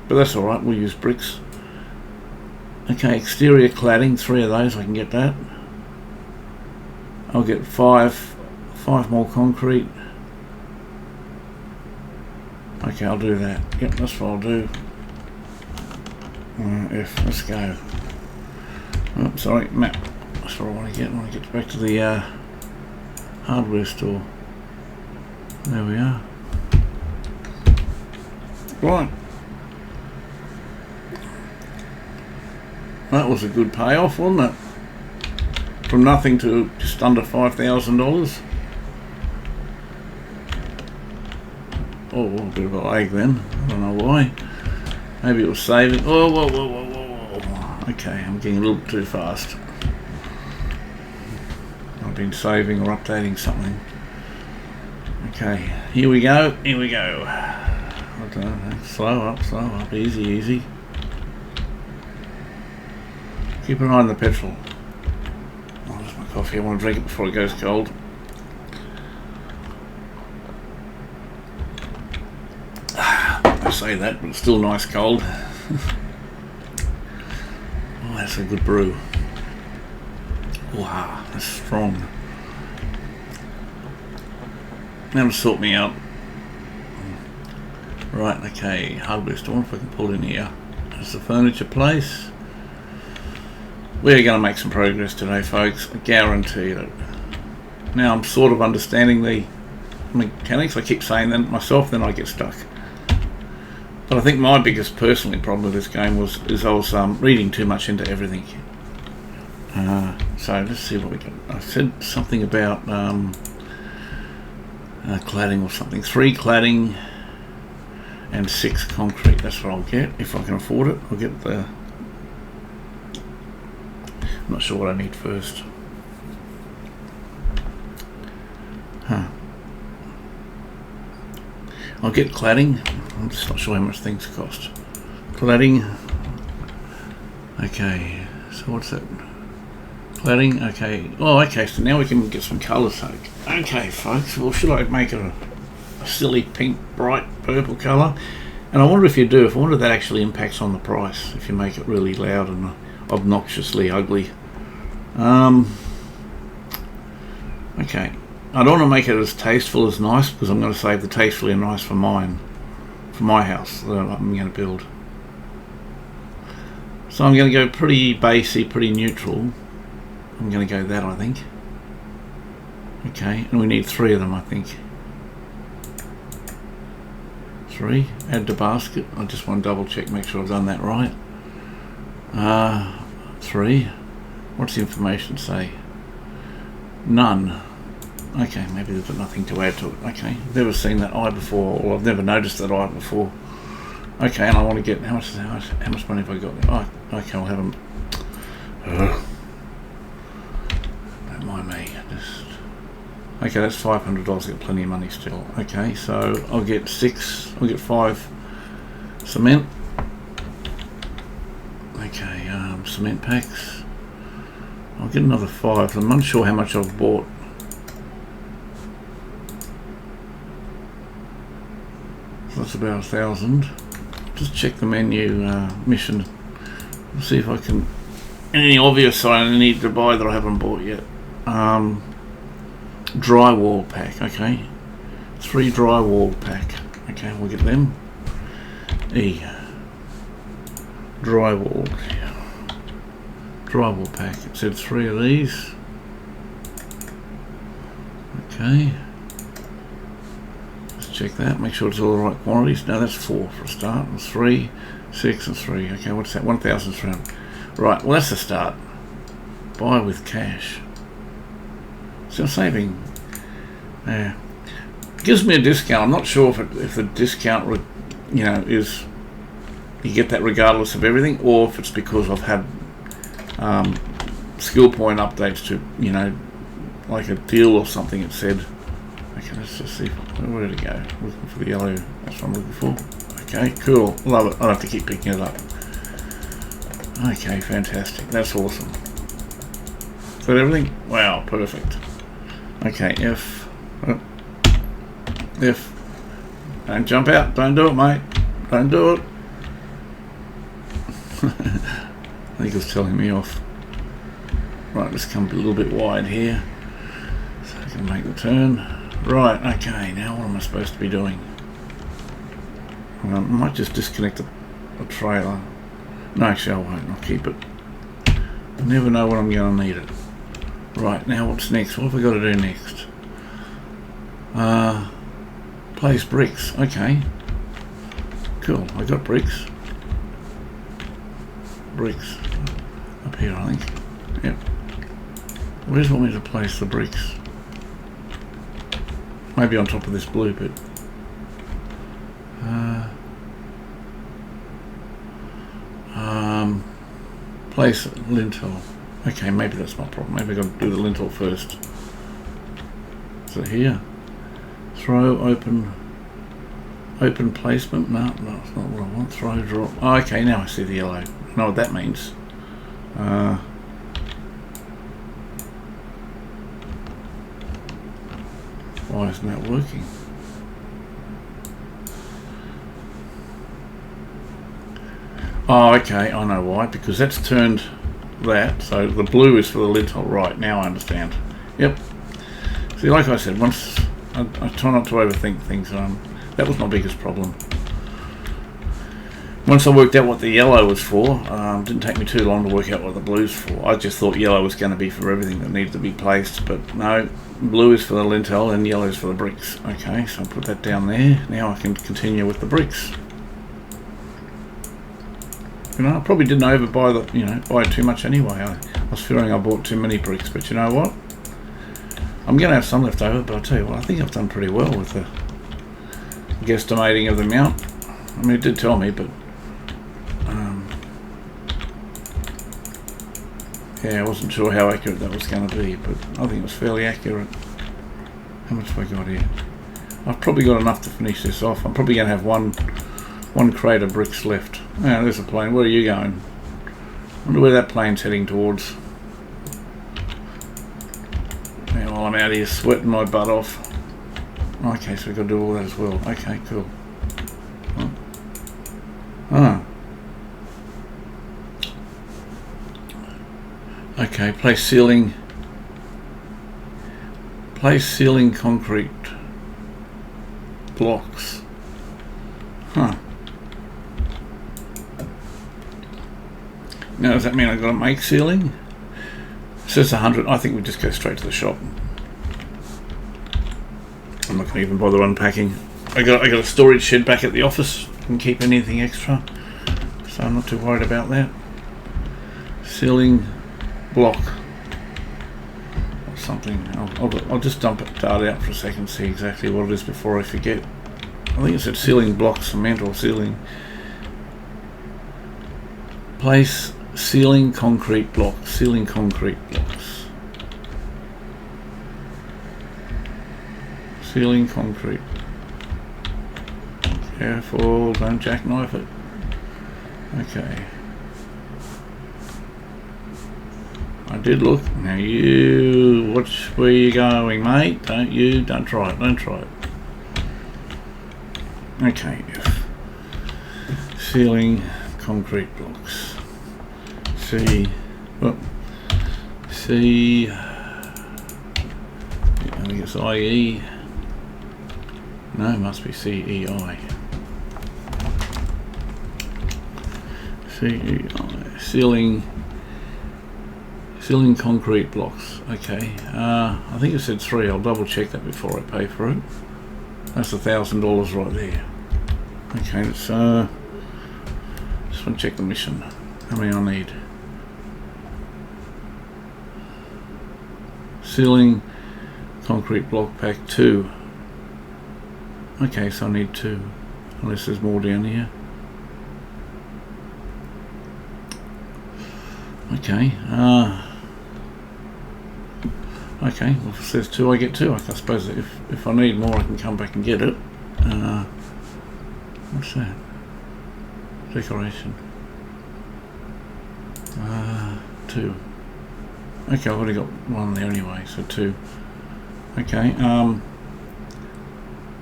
but that's all right. We'll use bricks. Okay, exterior cladding. 3 of those. I can get that. I'll get five more concrete. Okay, I'll do that. Yep, that's what I'll do. Let's go. Oh, sorry, map. That's what I want to get. I want to get back to the hardware store. There we are. Right. That was a good payoff, wasn't it? From nothing to just under $5,000. Oh, a bit of a lag then. I don't know why. Maybe it was saving. Oh, whoa, whoa, whoa, whoa, whoa. Okay, I'm getting a little bit too fast. I've been saving or updating something. Okay, here we go, here we go. I don't know, slow up, easy, easy. Keep an eye on the petrol. Oh, there's my coffee, I want to drink it before it goes cold. I say that, but it's still nice cold. Oh, that's a good brew. Wow, that's strong. Now to sort me out. Right, okay, hardware store, if I can pull in here. There's the furniture place. We're going to make some progress today, folks, I guarantee it. Now I'm sort of understanding the mechanics. I keep saying that myself, then I get stuck. But I think my biggest personally problem with this game is I was reading too much into everything. So let's see what we got. I said something about cladding or something. 3 cladding and 6 concrete. That's what I'll get if I can afford it. I'll get the. I'm not sure what I need first. I'll get cladding. I'm just not sure how much things cost. Cladding. Okay, so what's that? Cladding, okay. Oh, okay, so now we can get some colours. Okay, folks, well, should I make it a silly pink, bright purple colour? And I wonder if you do, I wonder if that actually impacts on the price, if you make it really loud and obnoxiously ugly. Okay. I don't want to make it as tasteful as nice, because I'm going to save the tastefully and nice for mine, for my house that I'm going to build. So I'm going to go pretty basy, pretty neutral. I'm going to go that, I think. Okay, and we need 3 of them, I think. 3. Add to basket. I just want to double check, make sure I've done that right. 3. What's the information say? None. Okay, maybe there's nothing to add to it. Okay, I've never seen that eye before, or I've never noticed that eye before. Okay, and I want to get how much money have I got there? Oh, okay, I'll have them. Don't mind me. Okay, that's $500. I've got plenty of money still. Okay, so I'll get 6. I'll get 5 cement. Okay, cement packs. I'll get another 5. I'm unsure how much I've bought. So that's about 1,000. Just check the menu mission. See if I can. Any obvious I need to buy that I haven't bought yet. Drywall pack. Okay, 3 drywall pack. Okay, we'll get them. E. Drywall pack. It said 3 of these. Okay. Let's check that. Make sure it's all the right quantities. No, that's 4 for a start. It's 3, 6, and 3. Okay, what's that? 1,300. Right. Well, that's the start. Buy with cash. So saving. Yeah. Gives me a discount. I'm not sure if the discount, is you get that regardless of everything, or if it's because I've had skill point updates to, like a deal or something. It said. Okay, let's just see. Where did it go? Looking for the yellow. That's what I'm looking for. Okay, cool. Love it. I'll have to keep picking it up. Okay, fantastic. That's awesome. Is that everything? Wow, perfect. Okay, F. Don't jump out. Don't do it, mate. Don't do it. I think it's telling me off. Right, let's come a little bit wide here so I can make the turn. Right, okay, now what am I supposed to be doing? I might just disconnect the trailer. No, actually I won't. I'll keep it. I never know when I'm going to need it. Right, now what's next? What have I got to do next? Place bricks. Okay. Cool, I got bricks. Bricks. Up here, I think. Yep. Where's want me to place the bricks? Maybe on top of this blue bit. Place lintel. Okay, maybe that's my problem. Maybe I've got to do the lintel first. So here, throw, open placement. No, that's not what I want. Throw, drop. Oh, okay, now I see the yellow. I know what that means. Why isn't that working? Oh, okay, I know why. Because that's turned that. So the blue is for the lintel. Right, now I understand. Yep. See, like I said, once I try not to overthink things. That was my biggest problem. Once I worked out what the yellow was for, didn't take me too long to work out what the blue's for. I just thought yellow was going to be for everything that needed to be placed, but no, blue is for the lintel and yellow is for the bricks. Okay, so I'll put that down there. Now I can continue with the bricks. You know, I probably didn't buy too much anyway. I was fearing I bought too many bricks, but you know what? I'm going to have some left over, but I'll tell you what, I think I've done pretty well with the guesstimating of the amount. I mean, it did tell me, but yeah, I wasn't sure how accurate that was going to be, but I think it was fairly accurate. How much have I got here? I've probably got enough to finish this off. I'm probably going to have one crate of bricks left. Yeah, there's a plane. Where are you going? I wonder where that plane's heading towards. Yeah, while I'm out here sweating my butt off. Okay, so we've got to do all that as well. Okay, cool. Okay, place ceiling concrete blocks. Now does that mean I've got to make ceiling? It says 100. I think we just go straight to the shop. I'm not going to even bother unpacking. I got a storage shed back at the office. Can keep anything extra, so I'm not too worried about that. Ceiling block or something. I'll just dump it data out for a second, see exactly what it is before I forget. I think it said ceiling block cement or ceiling. Place ceiling concrete blocks. Ceiling concrete blocks. Ceiling concrete. Careful, don't jackknife it. Okay. I did look. Now you watch where you're going, mate. Don't try it. Okay. Ceiling concrete blocks. C. I think it's IE. No, it must be CEI. CEI. Ceiling concrete blocks. Okay. I think it said 3. I'll double check that before I pay for it. That's $1,000 right there. Okay, let's just want to check the mission. How many I need? Ceiling concrete block pack 2. Okay, so I need 2. Unless there's more down here. Okay. Okay, well if it says 2 I get 2. I suppose if I need more I can come back and get it. What's that? Decoration. 2. Okay, I've already got 1 there anyway, so 2. Okay,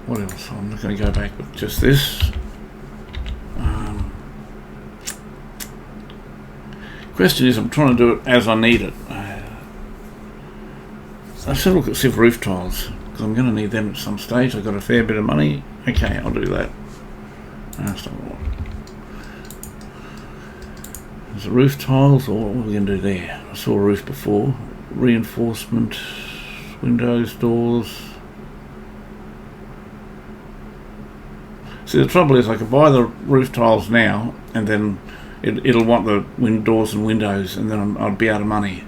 what else? I'm not going to go back with just this. Question is, I'm trying to do it as I need it. Let's have a look at civ roof tiles, because I'm going to need them at some stage. I've got a fair bit of money. Okay, I'll do that. That's not what. There's the roof tiles, or what are we going to do there? I saw a roof before. Reinforcement, windows, doors. See, the trouble is I could buy the roof tiles now, and then it'll want the doors and windows, and then I'd be out of money.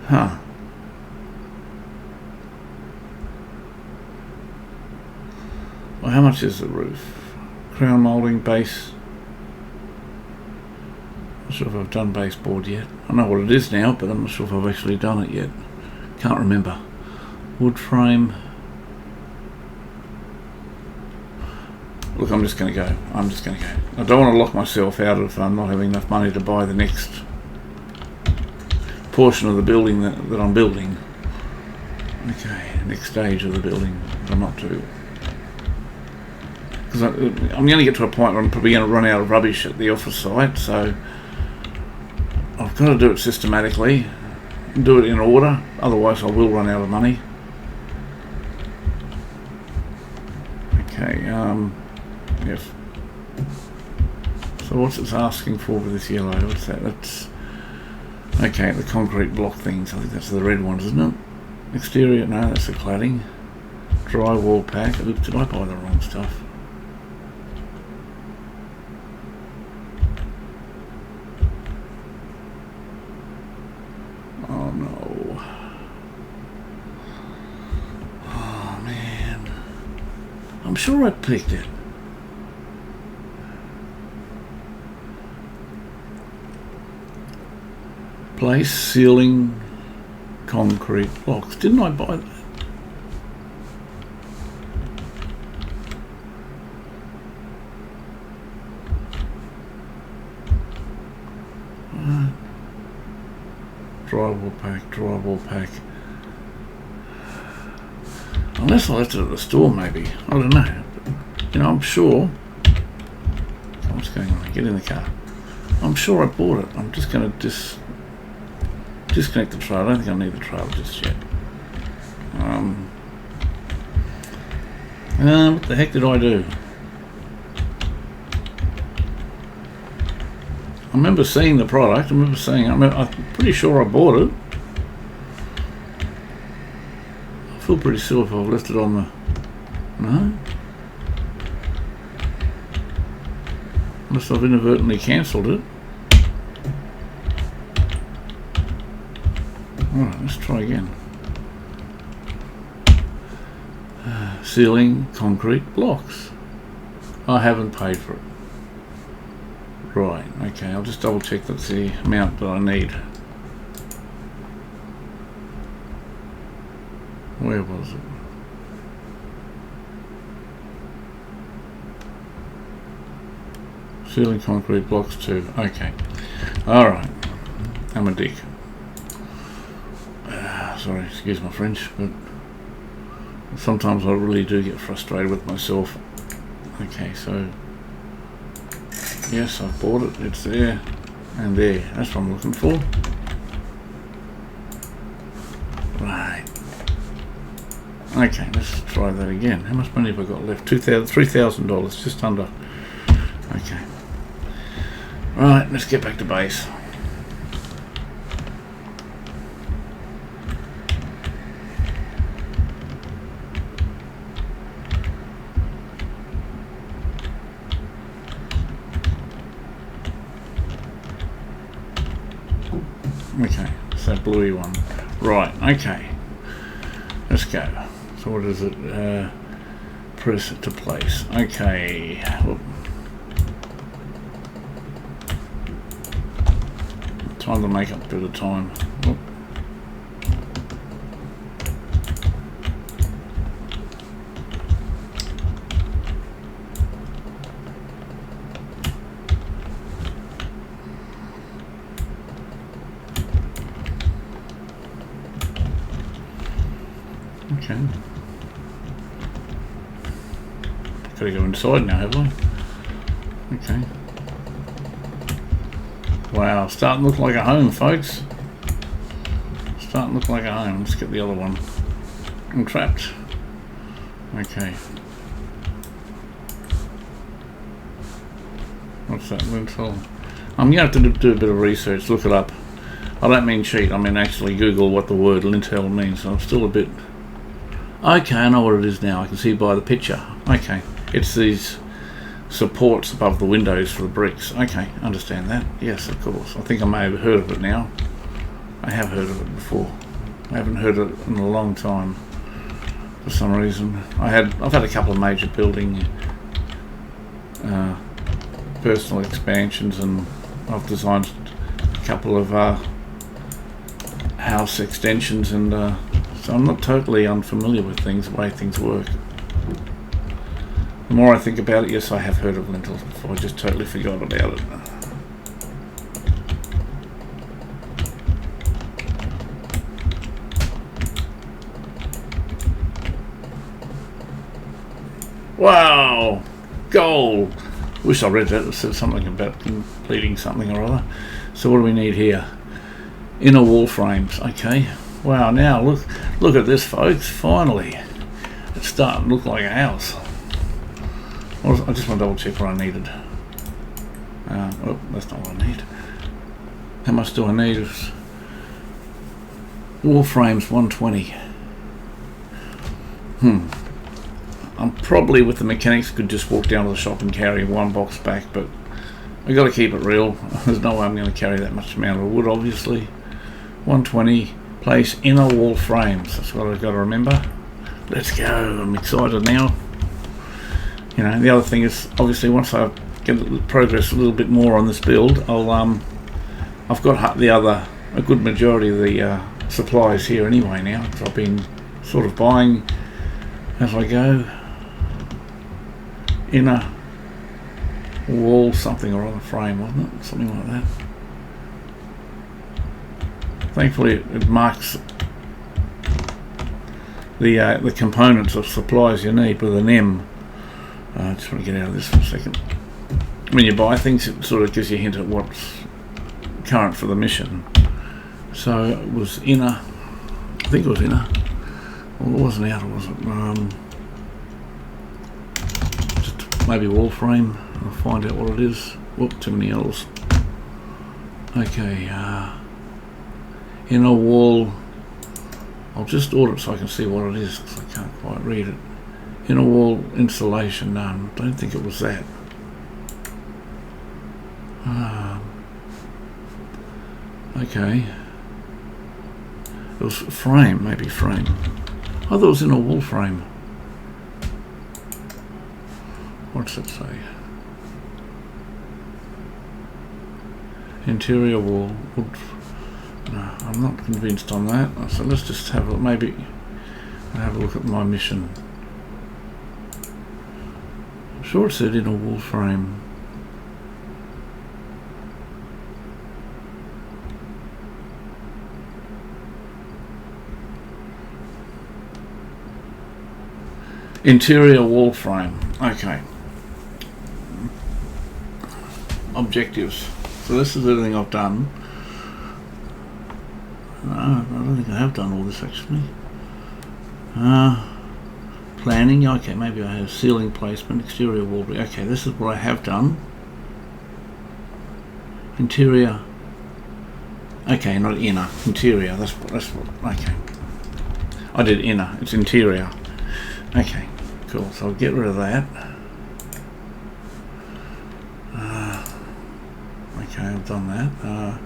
Huh. Well, how much is the roof? Crown moulding, base. sure if I've done baseboard yet. I know what it is now, but I'm not sure if I've actually done it yet. Can't remember. Wood frame. Look, I'm just going to go. I don't want to lock myself out of not having enough money to buy the next portion of the building that I'm building. Okay, next stage of the building that I'm up to. Because I'm going to get to a point where I'm probably going to run out of rubbish at the office site, so I've got to do it systematically, do it in order, otherwise I will run out of money. Okay, yes. So what's it asking for with this yellow? What's that? That's okay, the concrete block things. I think that's the red ones, isn't it? Exterior, no, that's the cladding. Drywall pack. Oops, did I buy the wrong stuff? Oh no. Oh man. I'm sure I picked it. Place ceiling concrete blocks. Didn't I buy that? Drywall pack. Unless I left it at the store, maybe. I don't know. But, you know, I'm sure. What's going on? Get in the car. I'm sure I bought it. I'm just going to disconnect the trailer. I don't think I need the trailer just yet. What the heck did I do? I remember seeing the product. I'm pretty sure I bought it. I feel pretty silly if I've left it on the... No? Unless I've inadvertently cancelled it. Alright, let's try again. Ceiling concrete blocks. I haven't paid for it. Right, okay, I'll just double check that's the amount that I need. Where was it? Ceiling concrete blocks 2. Okay. Alright. I'm a dick. Sorry, excuse my French, but sometimes I really do get frustrated with myself. Okay, so yes, I've bought it. It's there and there. That's what I'm looking for. Right. Okay, let's try that again. How much money have I got left? $3,000, just under. Okay. Right, let's get back to base. Okay, it's that bluey one. Right, okay. Let's go. So what is it? Press it to place. Okay. Whoop. Time to make up a bit of time. Whoop. Okay. Gotta go inside now, have I? Okay. Wow, starting to look like a home, folks. Starting to look like a home. Let's get the other one. I'm trapped. Okay. What's that lintel? I'm gonna have to do a bit of research, look it up. I don't mean cheat, I mean actually Google what the word lintel means. So I'm still a bit... Okay, I know what it is now. I can see by the picture. Okay, it's these supports above the windows for the bricks. Okay, understand that. Yes, of course. I think I may have heard of it now. I have heard of it before. I haven't heard it in a long time for some reason. I've had a couple of major building personal expansions, and I've designed couple of house extensions, and so I'm not totally unfamiliar with things, the way things work. The more I think about it, yes, I have heard of lintels before, I just totally forgot about it. Wow! Goal! Wish I read that. It said something about completing something or other. So what do we need here? Inner wall frames. Okay. Wow, now look at this, folks. Finally. It's starting to look like a house. I just want to double check what I needed. Oh, that's not what I need. How much do I need? Wall frames 120. I'm probably, with the mechanics, could just walk down to the shop and carry one box back, but I got to keep it real. There's no way I'm going to carry that much amount of wood, obviously. 120, place inner wall frames. That's what I've got to remember. Let's go. I'm excited now. You know, the other thing is, obviously, once I get progress a little bit more on this build, I've got a good majority of the supplies here anyway now, because I've been sort of buying as I go. Inner wall something or other frame, wasn't it? Something like that. Thankfully it marks the components of supplies you need with an M. I just want to get out of this for a second. When you buy things, it sort of gives you a hint at what's current for the mission. So it was inner, I think it was inner. Well, it wasn't outer, was it? Maybe wall frame. I'll find out what it is. Whoop, too many L's. Okay, inner wall. I'll just order it so I can see what it is, because I can't quite read it. Inner wall insulation. No, I don't think it was that. Okay. It was frame, maybe frame. I thought it was in a wall frame. What's it say? Interior wall. Wood. No, I'm not convinced on that. So let's just have a look at my mission. I'm sure it said in a wall frame. Interior wall frame. Okay. Objectives. So this is everything I've done. No, I don't think I have done all this actually. Planning. Okay, maybe I have ceiling placement, exterior wall. Okay, this is what I have done. Interior. Okay, not inner. Interior. That's what. Okay. I did inner. It's interior. Okay, cool. So I'll get rid of that. Okay, I've done that.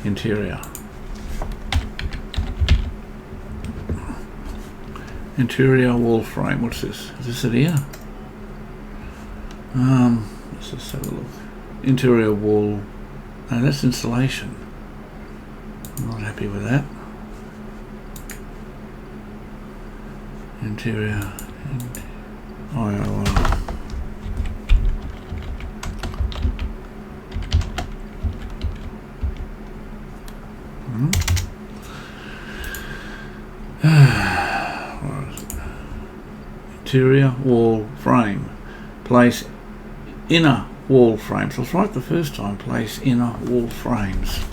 Interior. Interior wall frame. What's this? Is this it here? Let's just have a look. Interior wall. No, that's insulation. I'm not happy with that. Interior. Interior wall frame. Place inner wall frames. I was right the first time. Place inner wall frames.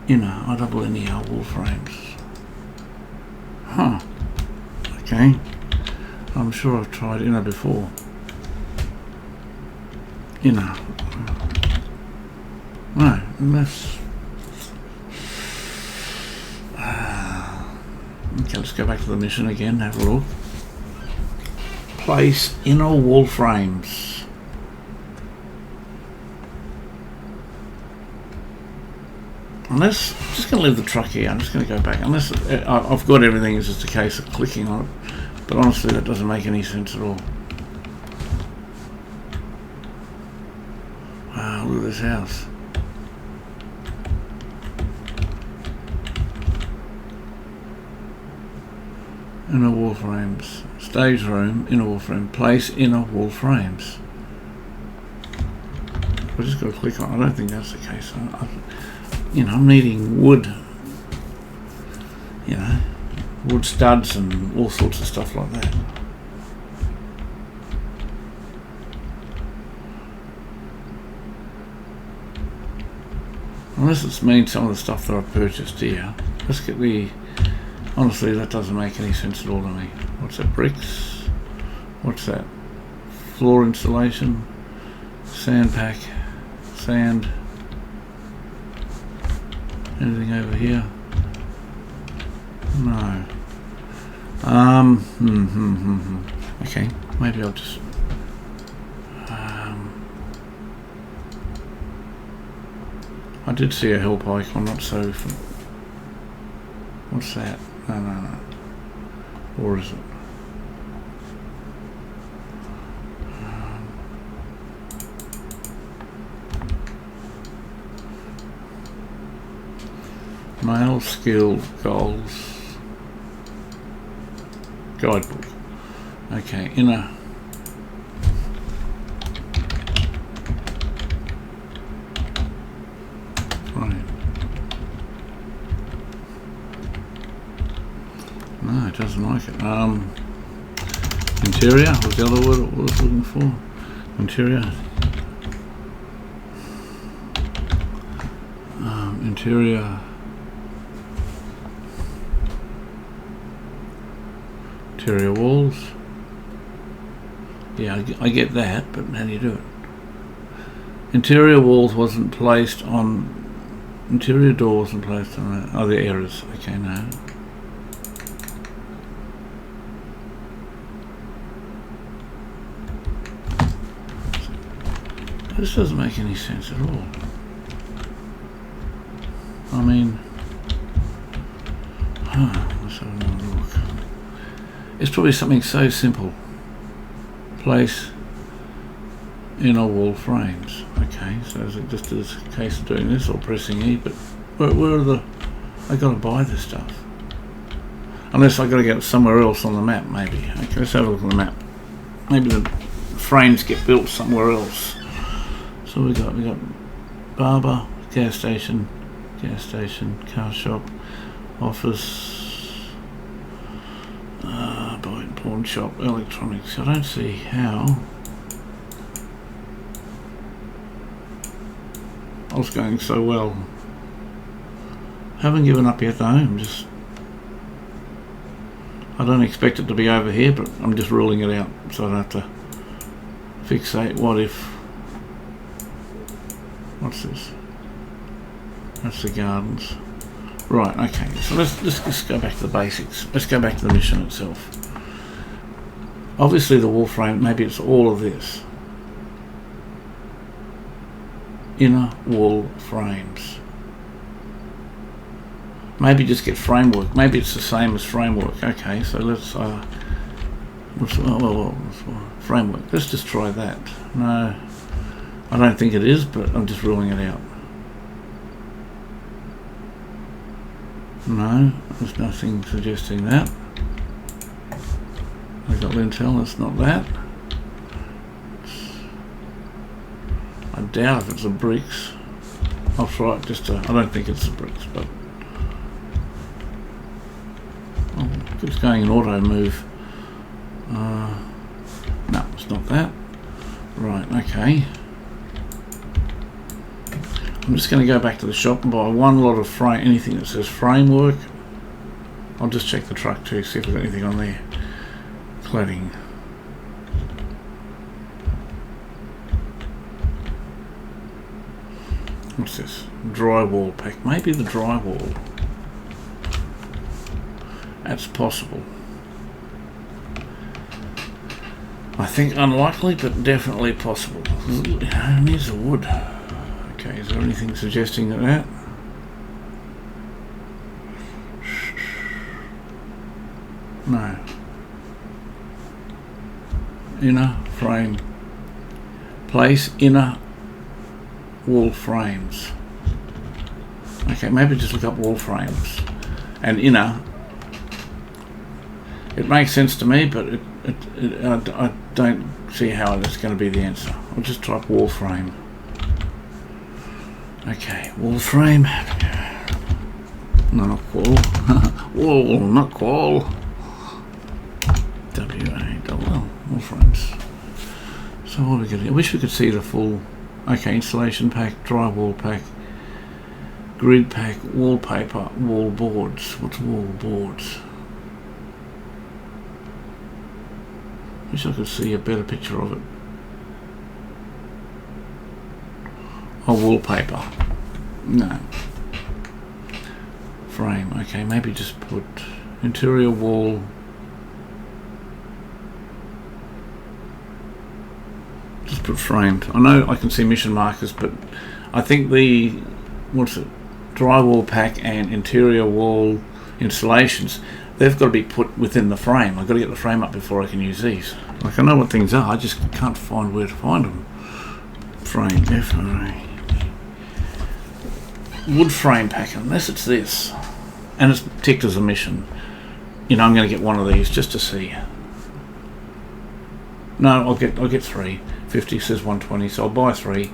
Inner, I-double-N-E-R wall frames. Huh. Okay. I'm sure I've tried inner before. Inner. No, unless. Okay, let's go back to the mission again, have a look. Place inner wall frames. Unless, I'm just going to leave the truck here, I'm just going to go back. Unless I've got everything, it's just a case of clicking on it. But honestly, that doesn't make any sense at all. Wow, look at this house. Inner wall frames. Stage room, inner wall frame. Place inner wall frames. I just got to click on. I don't think that's the case. I'm needing wood. Wood studs and all sorts of stuff like that. Unless it's means some of the stuff that I've purchased here. Let's get the. Honestly, that doesn't make any sense at all to me. What's that? Bricks? What's that? Floor insulation? Sand pack? Sand? Anything over here? No. Okay, maybe I'll just. I did see a help icon, not so. What's that? No. Or is it? Male skill goals. Guidebook. Okay, inner. Frame. No, it doesn't like it. Interior was the other word I was looking for. Interior. Interior. Interior walls. Yeah, I get that, but how do you do it? Interior walls wasn't placed on. Interior door wasn't placed on other errors. Okay, no. This doesn't make any sense at all. I mean, let's have another look. It's probably something so simple. Place inner wall frames. Okay, so is it just a case of doing this or pressing E? But where are the? I got to buy this stuff. Unless I got to get it somewhere else on the map, maybe. Okay, let's have a look at the map. Maybe the frames get built somewhere else. So we got barber, gas station, car shop, office, pawn shop, electronics. I don't see how. I was going so well. Haven't given up yet though. I don't expect it to be over here, but I'm just ruling it out so I don't have to fixate. What if? What's this? That's the gardens. Right, okay, so let's just go back to the basics. Let's go back to the mission itself. Obviously the wall frame, maybe it's all of this. Inner wall frames. Maybe just get framework. Maybe it's the same as framework. Okay, so let's framework. Let's just try that. No, I don't think it is, but I'm just ruling it out. No, there's nothing suggesting that. I got lintel, that's not that. I doubt if it's the bricks. I'll try it just to, I don't think it's the bricks, but it's going in auto move. No, it's not that. Right, okay. I'm just going to go back to the shop and buy one lot of anything that says framework. I'll just check the truck too, see if there's anything on there. Cladding. What's this? Drywall pack. Maybe the drywall. That's possible. I think unlikely, but definitely possible. It needs the wood. Okay, is there anything suggesting that? No. Inner frame. Place inner wall frames. Okay, maybe just look up wall frames and inner. It makes sense to me, but I don't see how it's going to be the answer. I'll just type wall frame. Okay, wall frame. No, not qual. Wall, not qual. W-A-L-L. Wall frames. So what are we going to do? I wish we could see the full. Okay, installation pack, drywall pack, grid pack, wallpaper, wall boards. What's wall boards? Wish I could see a better picture of it. Oh, wallpaper. No. Frame. Okay, maybe just put interior wall. Just put framed. I know I can see mission markers, but I think the drywall pack and interior wall installations, they've got to be put within the frame. I've got to get the frame up before I can use these. Like, I know what things are, I just can't find where to find them. Frame, F-R-A. Wood frame pack, unless it's this. And it's ticked as a mission. You know, I'm going to get one of these just to see. No, I'll get 3. 50 says 120, so I'll buy 3.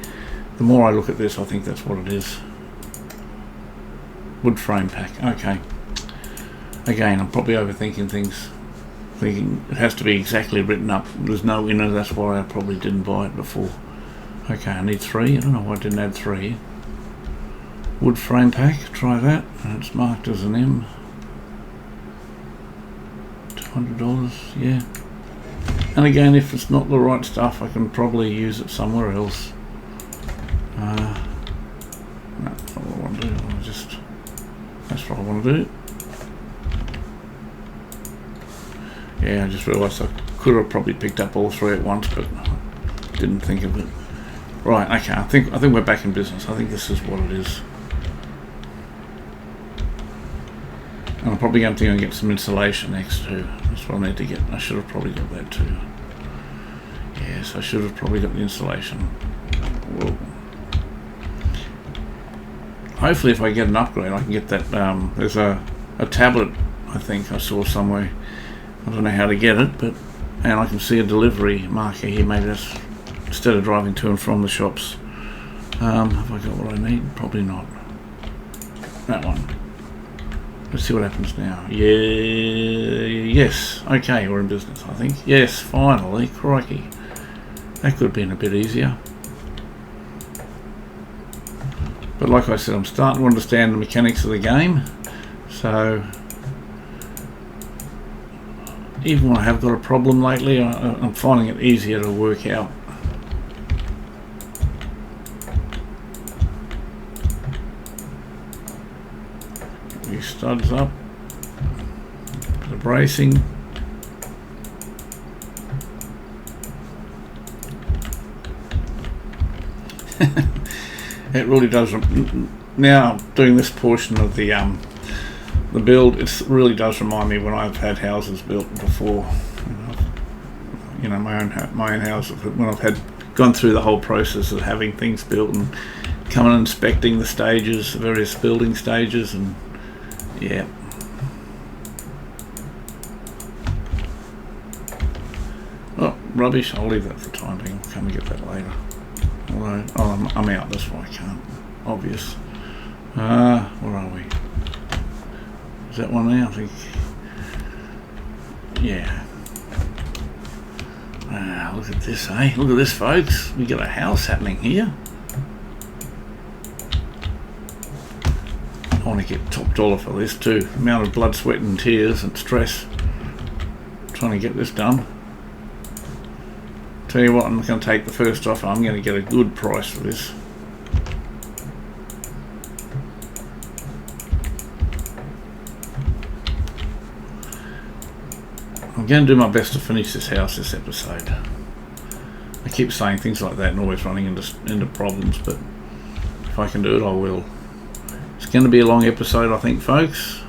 The more I look at this, I think that's what it is. Wood frame pack, okay. Again, I'm probably overthinking things. Thinking it has to be exactly written up. There's no inner, that's why I probably didn't buy it before. Okay, I need 3. I don't know why I didn't add 3. Wood frame pack, try that. And it's marked as an M. $200, yeah. And again, if it's not the right stuff, I can probably use it somewhere else. No, that's not what I want to do. That's what I want to do. Yeah, I just realised I could have probably picked up all 3 at once, but didn't think of it. Right, okay, I think we're back in business. I think this is what it is. And I'm probably going to get some insulation next too. That's what I need to get. I should have probably got that too. Yes, I should have probably got the insulation. Whoa. Hopefully if I get an upgrade I can get that. There's a tablet I think I saw somewhere. I don't know how to get it, but and I can see a delivery marker here. Maybe that's instead of driving to and from the shops. Have I got what I need? Probably not. That one. Let's see what happens now. Yeah, yes. Okay, we're in business, I think. Yes, finally. Crikey. That could have been a bit easier. But like I said, I'm starting to understand the mechanics of the game. So, even when I have got a problem lately, I'm finding it easier to work out. These studs up, bit of bracing. It really does. Now doing this portion of the build, it really does remind me when I've had houses built before. You know, my own house, when I've gone through the whole process of having things built and coming and inspecting the stages, the various building stages, and yeah. Oh, rubbish. I'll leave that for the time being. I'll come and get that later. Although, I'm out this way. I can't. Obvious. Where are we? Is that one there? I think. Yeah. Look at this, eh? Look at this, folks. We got a house happening here. I want to get top dollar for this too. The amount of blood, sweat and tears and stress trying to get this done. Tell you what, I'm going to take the first offer. I'm going to get a good price for this. I'm going to do my best to finish this house this episode. I keep saying things like that and always running into problems, but if I can do it, I will. It's going to be a long episode, I think, folks.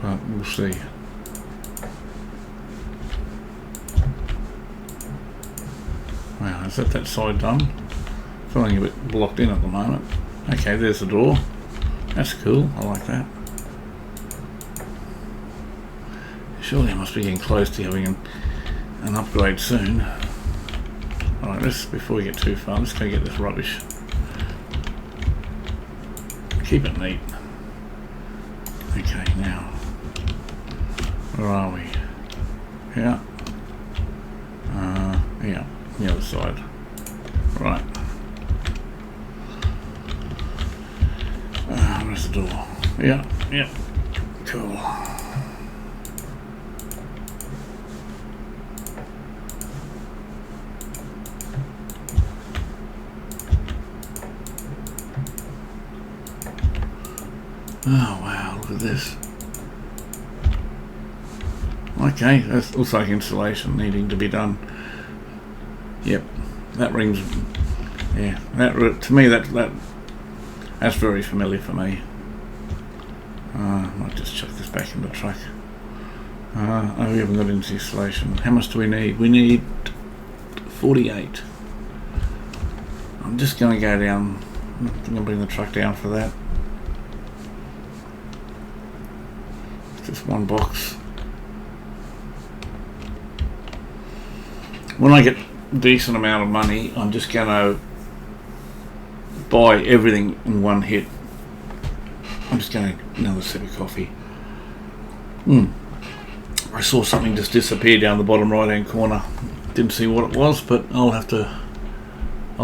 But we'll see. Is that side done? Feeling a bit blocked in at the moment. Okay, there's the door. That's cool. I like that. Surely I must be getting close to having an upgrade soon. Alright, before we get too far, let's go get this rubbish. Keep it neat. Okay, now. Where are we? Yeah. Yeah, the other side. Right. Where's the door? Yeah. Cool. Oh wow, look at this. Okay, that looks like insulation needing to be done. Yep, that rings. Yeah, that to me that's very familiar for me. I might just chuck this back in the truck. Oh, we haven't got insulation. How much do we need? We need 48. I'm just going to go down. I'm going to bring the truck down for that. Just one box. When I get a decent amount of money, I'm just going to buy everything in one hit. I'm just going to another sip of coffee. I saw something just disappear down the bottom right hand corner. Didn't see what it was, but I'll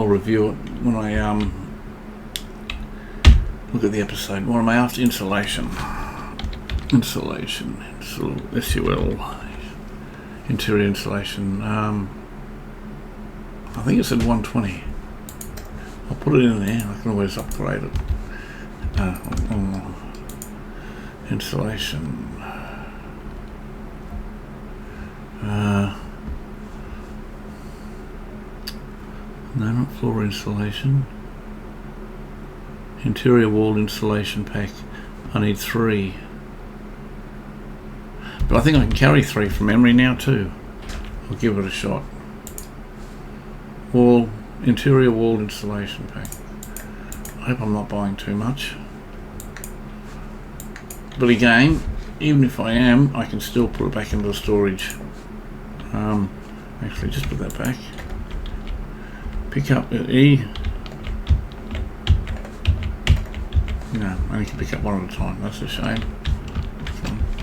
review it when I look at the episode. What am I after? Insulation. Insulation, SUL, interior insulation. I think it said 120. I'll put it in there. I can always upgrade it. Insulation. No, not floor insulation. Interior wall insulation pack. I need 3. But I think I can carry 3 from memory now too. I'll give it a shot. Interior wall insulation pack. I hope I'm not buying too much. But again, even if I am, I can still put it back into the storage. Actually, just put that back. Pick up E. No, I only can pick up one at a time. That's a shame.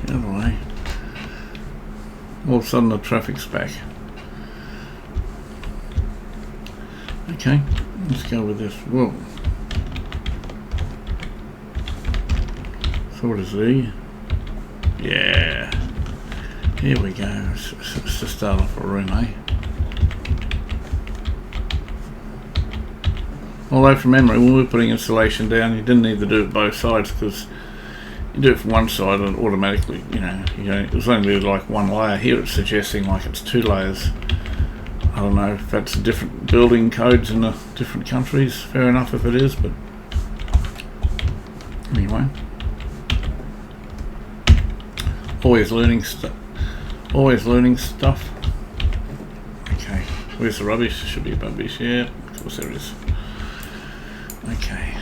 The other way. All of a sudden the traffic's back. Okay, let's go with this. Whoa. So what is E? Yeah. Here we go. It's to start off a room, eh? Although from memory, when we were putting insulation down, you didn't need to do it both sides, because you do it from one side and automatically, it was only like one layer. Here it's suggesting like it's 2 layers. I don't know if that's different building codes in the different countries. Fair enough if it is, but anyway. Always learning stuff. Okay, where's the rubbish? Should be rubbish, yeah, of course there is. Okay.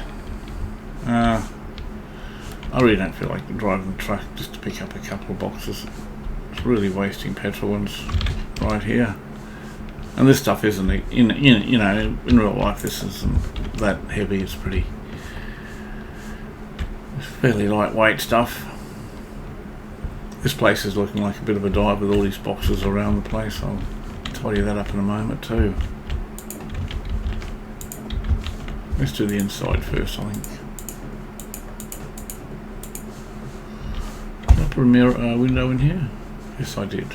I really don't feel like driving the truck just to pick up a couple of boxes. It's really wasting petrol and right here. And this stuff isn't in real life. This isn't that heavy. It's fairly lightweight stuff. This place is looking like a bit of a dive with all these boxes around the place. I'll tidy that up in a moment too. Let's do the inside first, I think. Did I put a mirror window in here? Yes, I did.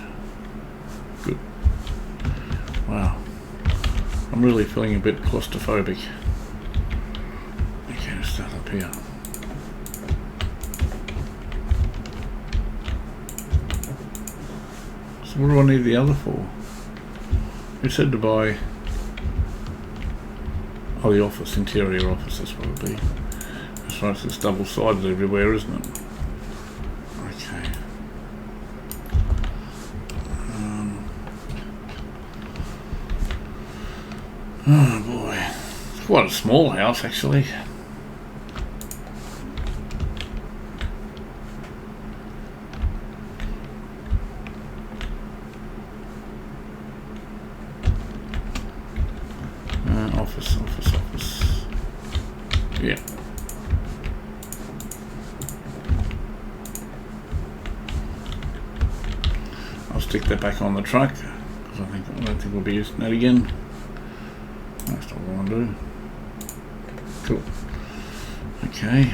Good. Wow. I'm really feeling a bit claustrophobic. Okay, let's start up here. So what do I need the other for? It said to buy... Oh, the office, interior office, that's what it'll be. That's right, so it's double-sided everywhere, isn't it? Okay. quite a small house actually. Office. Yeah. I'll stick that back on the truck because I don't think we'll be using that again. That's not what I want to do. Cool. Okay.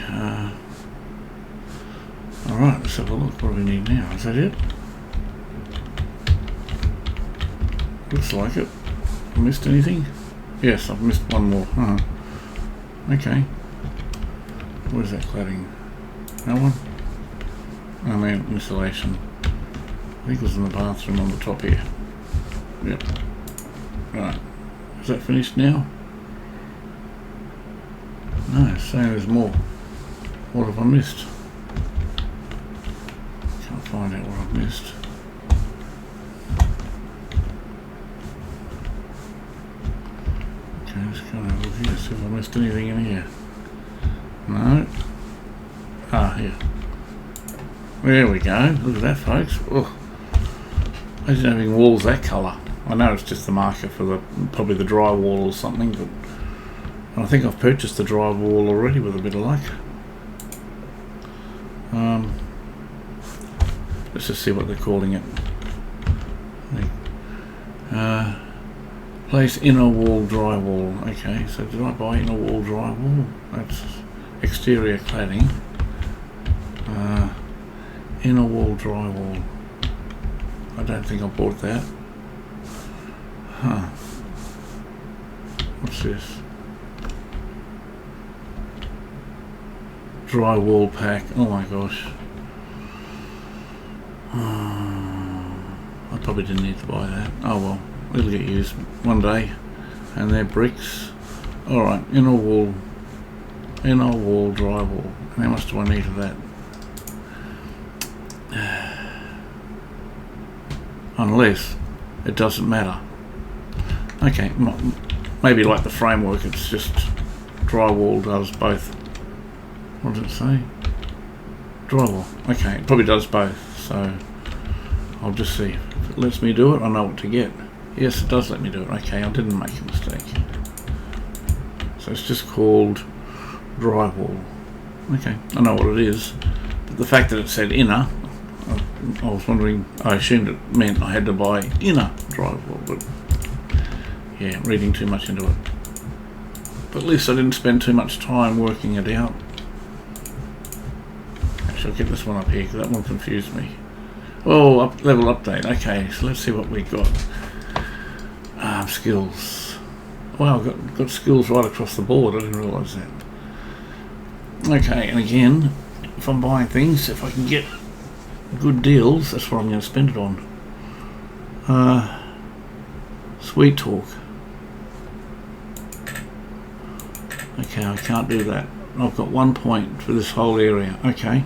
Alright, let's have a look. What do we need now? Is that it? Looks like it. I missed anything? Yes, I've missed one more. Okay. Where's that cladding? That one? Oh man, insulation. I think it was in the bathroom on the top here. Yep. Right. Is that finished now? No, it's saying there's more. What have I missed? Can't find out what I've missed. Okay, let's go and have a look here, see if I missed anything in here. No. Ah, here. There we go. Look at that, folks. Oh. Imagine having walls that colour. I know it's just the marker for probably the drywall or something, but I think I've purchased the drywall already with a bit of luck. Let's just see what they're calling it. Place inner wall drywall. Okay, so did I buy inner wall drywall? That's exterior cladding. Inner wall drywall. I don't think I bought that. Huh. What's this? Drywall pack. Oh my gosh. I probably didn't need to buy that. Oh well, it'll get used one day. And they're bricks. Alright, inner wall drywall. How much do I need of that? Unless it doesn't matter. Okay, maybe like the framework, it's just drywall does both. What does it say? Drywall. Okay, it probably does both, so I'll just see. If it lets me do it, I know what to get. Yes, it does let me do it. Okay, I didn't make a mistake. So it's just called drywall. Okay, I know what it is. But the fact that it said inner, I was wondering, I assumed it meant I had to buy inner drywall, but yeah, reading too much into it. But at least I didn't spend too much time working it out. Actually, I'll get this one up here because that one confused me. Oh, level update. Okay, so let's see what we got. Skills. Wow, I've got skills right across the board. I didn't realise that. Okay, and again, if I'm buying things, if I can get good deals, that's what I'm going to spend it on. Sweet talk. Okay, I can't do that. I've got 1 point for this whole area. Okay.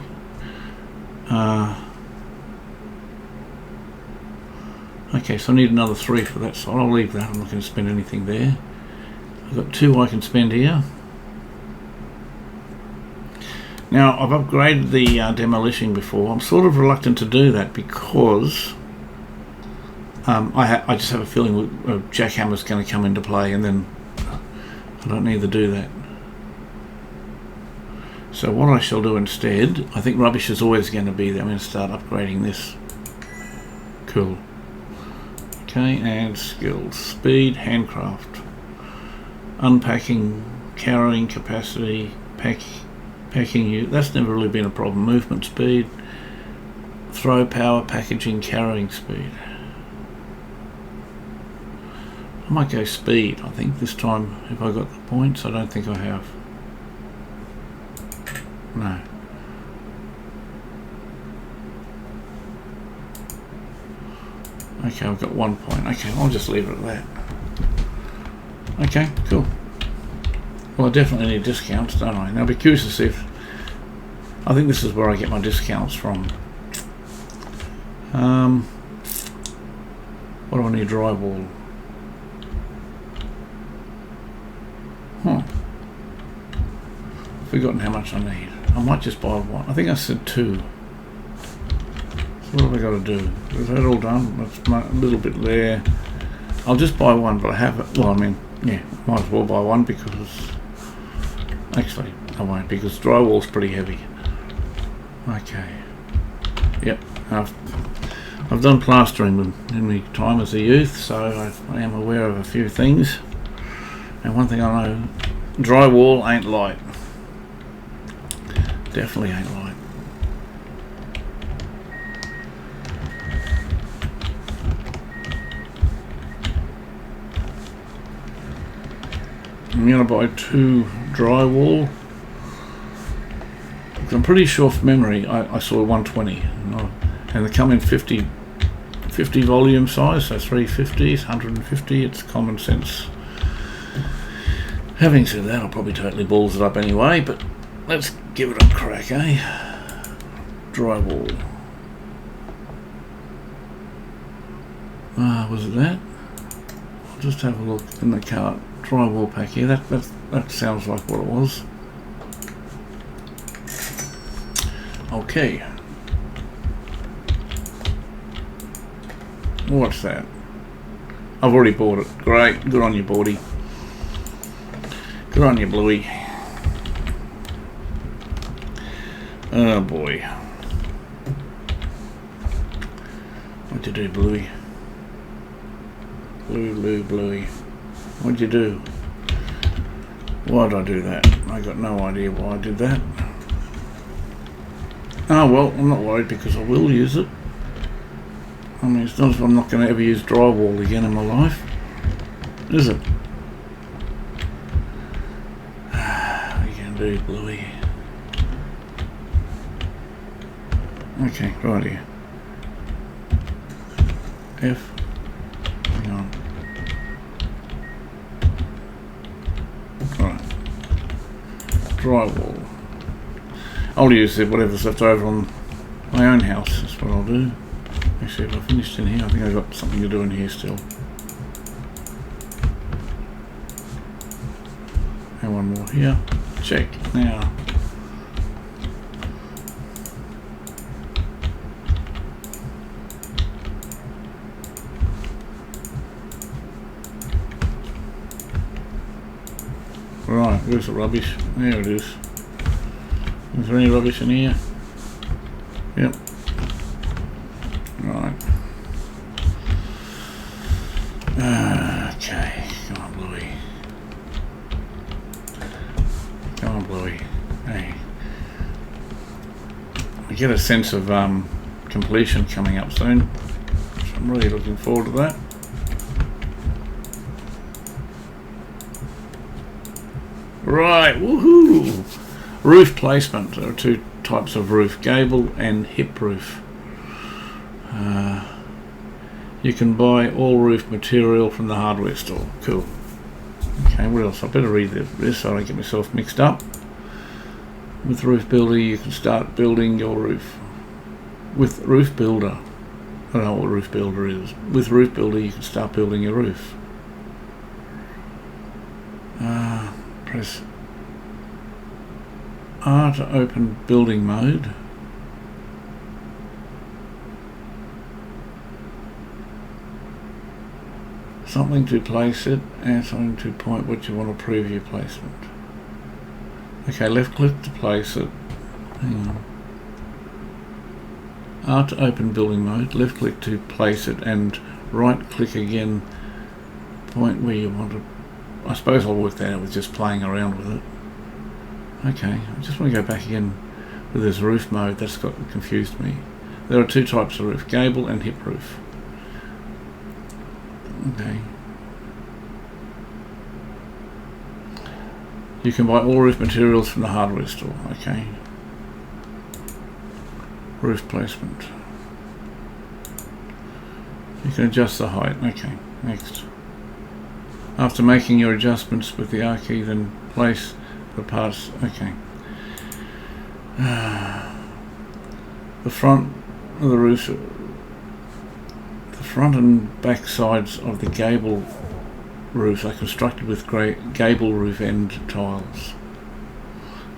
Okay, so I need another 3 for that, so I'll leave that. I'm not going to spend anything there. I've got 2 I can spend here. Now, I've upgraded the demolition before. I'm sort of reluctant to do that because I just have a feeling a jackhammer's going to come into play, and then I don't need to do that. So what I shall do instead, I think rubbish is always going to be there. I'm going to start upgrading this. Cool. Okay, and skills. Speed, handcraft. Unpacking, carrying capacity, packing you. That's never really been a problem. Movement speed, throw power, packaging, carrying speed. I might go speed, I think, this time, if I got the points. I don't think I have. No. Okay, I've got 1 point. Okay, I'll just leave it at that. Okay, cool. Well, I definitely need discounts, don't I? Now, I'll be curious to see if... I think this is where I get my discounts from. What do I need? Drywall. Huh. forgotten how much I need. I might just buy one. I think I said 2. So what have I got to do? Is that all done? That's a little bit there. I'll just buy one, but I have it. Well, I mean, yeah, might as well buy one because actually I won't, because drywall's pretty heavy. Okay. Yep. I've done plastering in my time as a youth, so I am aware of a few things. And one thing I know, drywall ain't light. Definitely ain't light. I'm going to buy 2 drywall. I'm pretty sure from memory I saw 120. And they come in 50 volume size, so 350s, 150, it's common sense. Having said that, I'll probably totally balls it up anyway, but let's give it a crack, eh? Drywall. Was it that? I'll just have a look in the cart. Drywall pack here, that sounds like what it was. Okay. What's that? I've already bought it. Great. Good on you, Bordy. Good on you, Bluey. Oh boy. What'd you do, Bluey? Bluey. What'd you do? Why did I do that? I got no idea why I did that. Oh well, I'm not worried because I will use it. I mean, it's not as if I'm not going to ever use drywall again in my life, is it? What are you going to do, Bluey? Okay, right here. F. Hang on. Right. Drywall. I'll use whatever's left over on my own house. That's what I'll do. Actually, if I finished in here, I think I've got something to do in here still. And one more here. Check. Now. Right, where's the rubbish? There it is. Is there any rubbish in here? Yep. Right. Okay. Come on, Bluey. Come on, Bluey. Hey. I get a sense of completion coming up soon. So I'm really looking forward to that. Right, woohoo! Roof placement. There are 2 types of roof, gable and hip roof. You can buy all roof material from the hardware store. Cool. Okay, what else? I better read this so I don't get myself mixed up. With Roof Builder, you can start building your roof. With Roof Builder, I don't know what Roof Builder is. With Roof Builder, you can start building your roof. Press R to open building mode. Something to place it and something to point what you want to preview placement. Okay, left click to place it. Hang on. R to open building mode, left click to place it, and right click again, point where you want to. I suppose I'll work that out with just playing around with it. Okay, I just want to go back again with this roof mode. That's got confused me. There are 2 types of roof, gable and hip roof. Okay. You can buy all roof materials from the hardware store. Okay. Roof placement. You can adjust the height. Okay, next. After making your adjustments with the R key, then place the parts. Okay. The front of the roof. The front and back sides of the gable roofs are constructed with gable roof end tiles.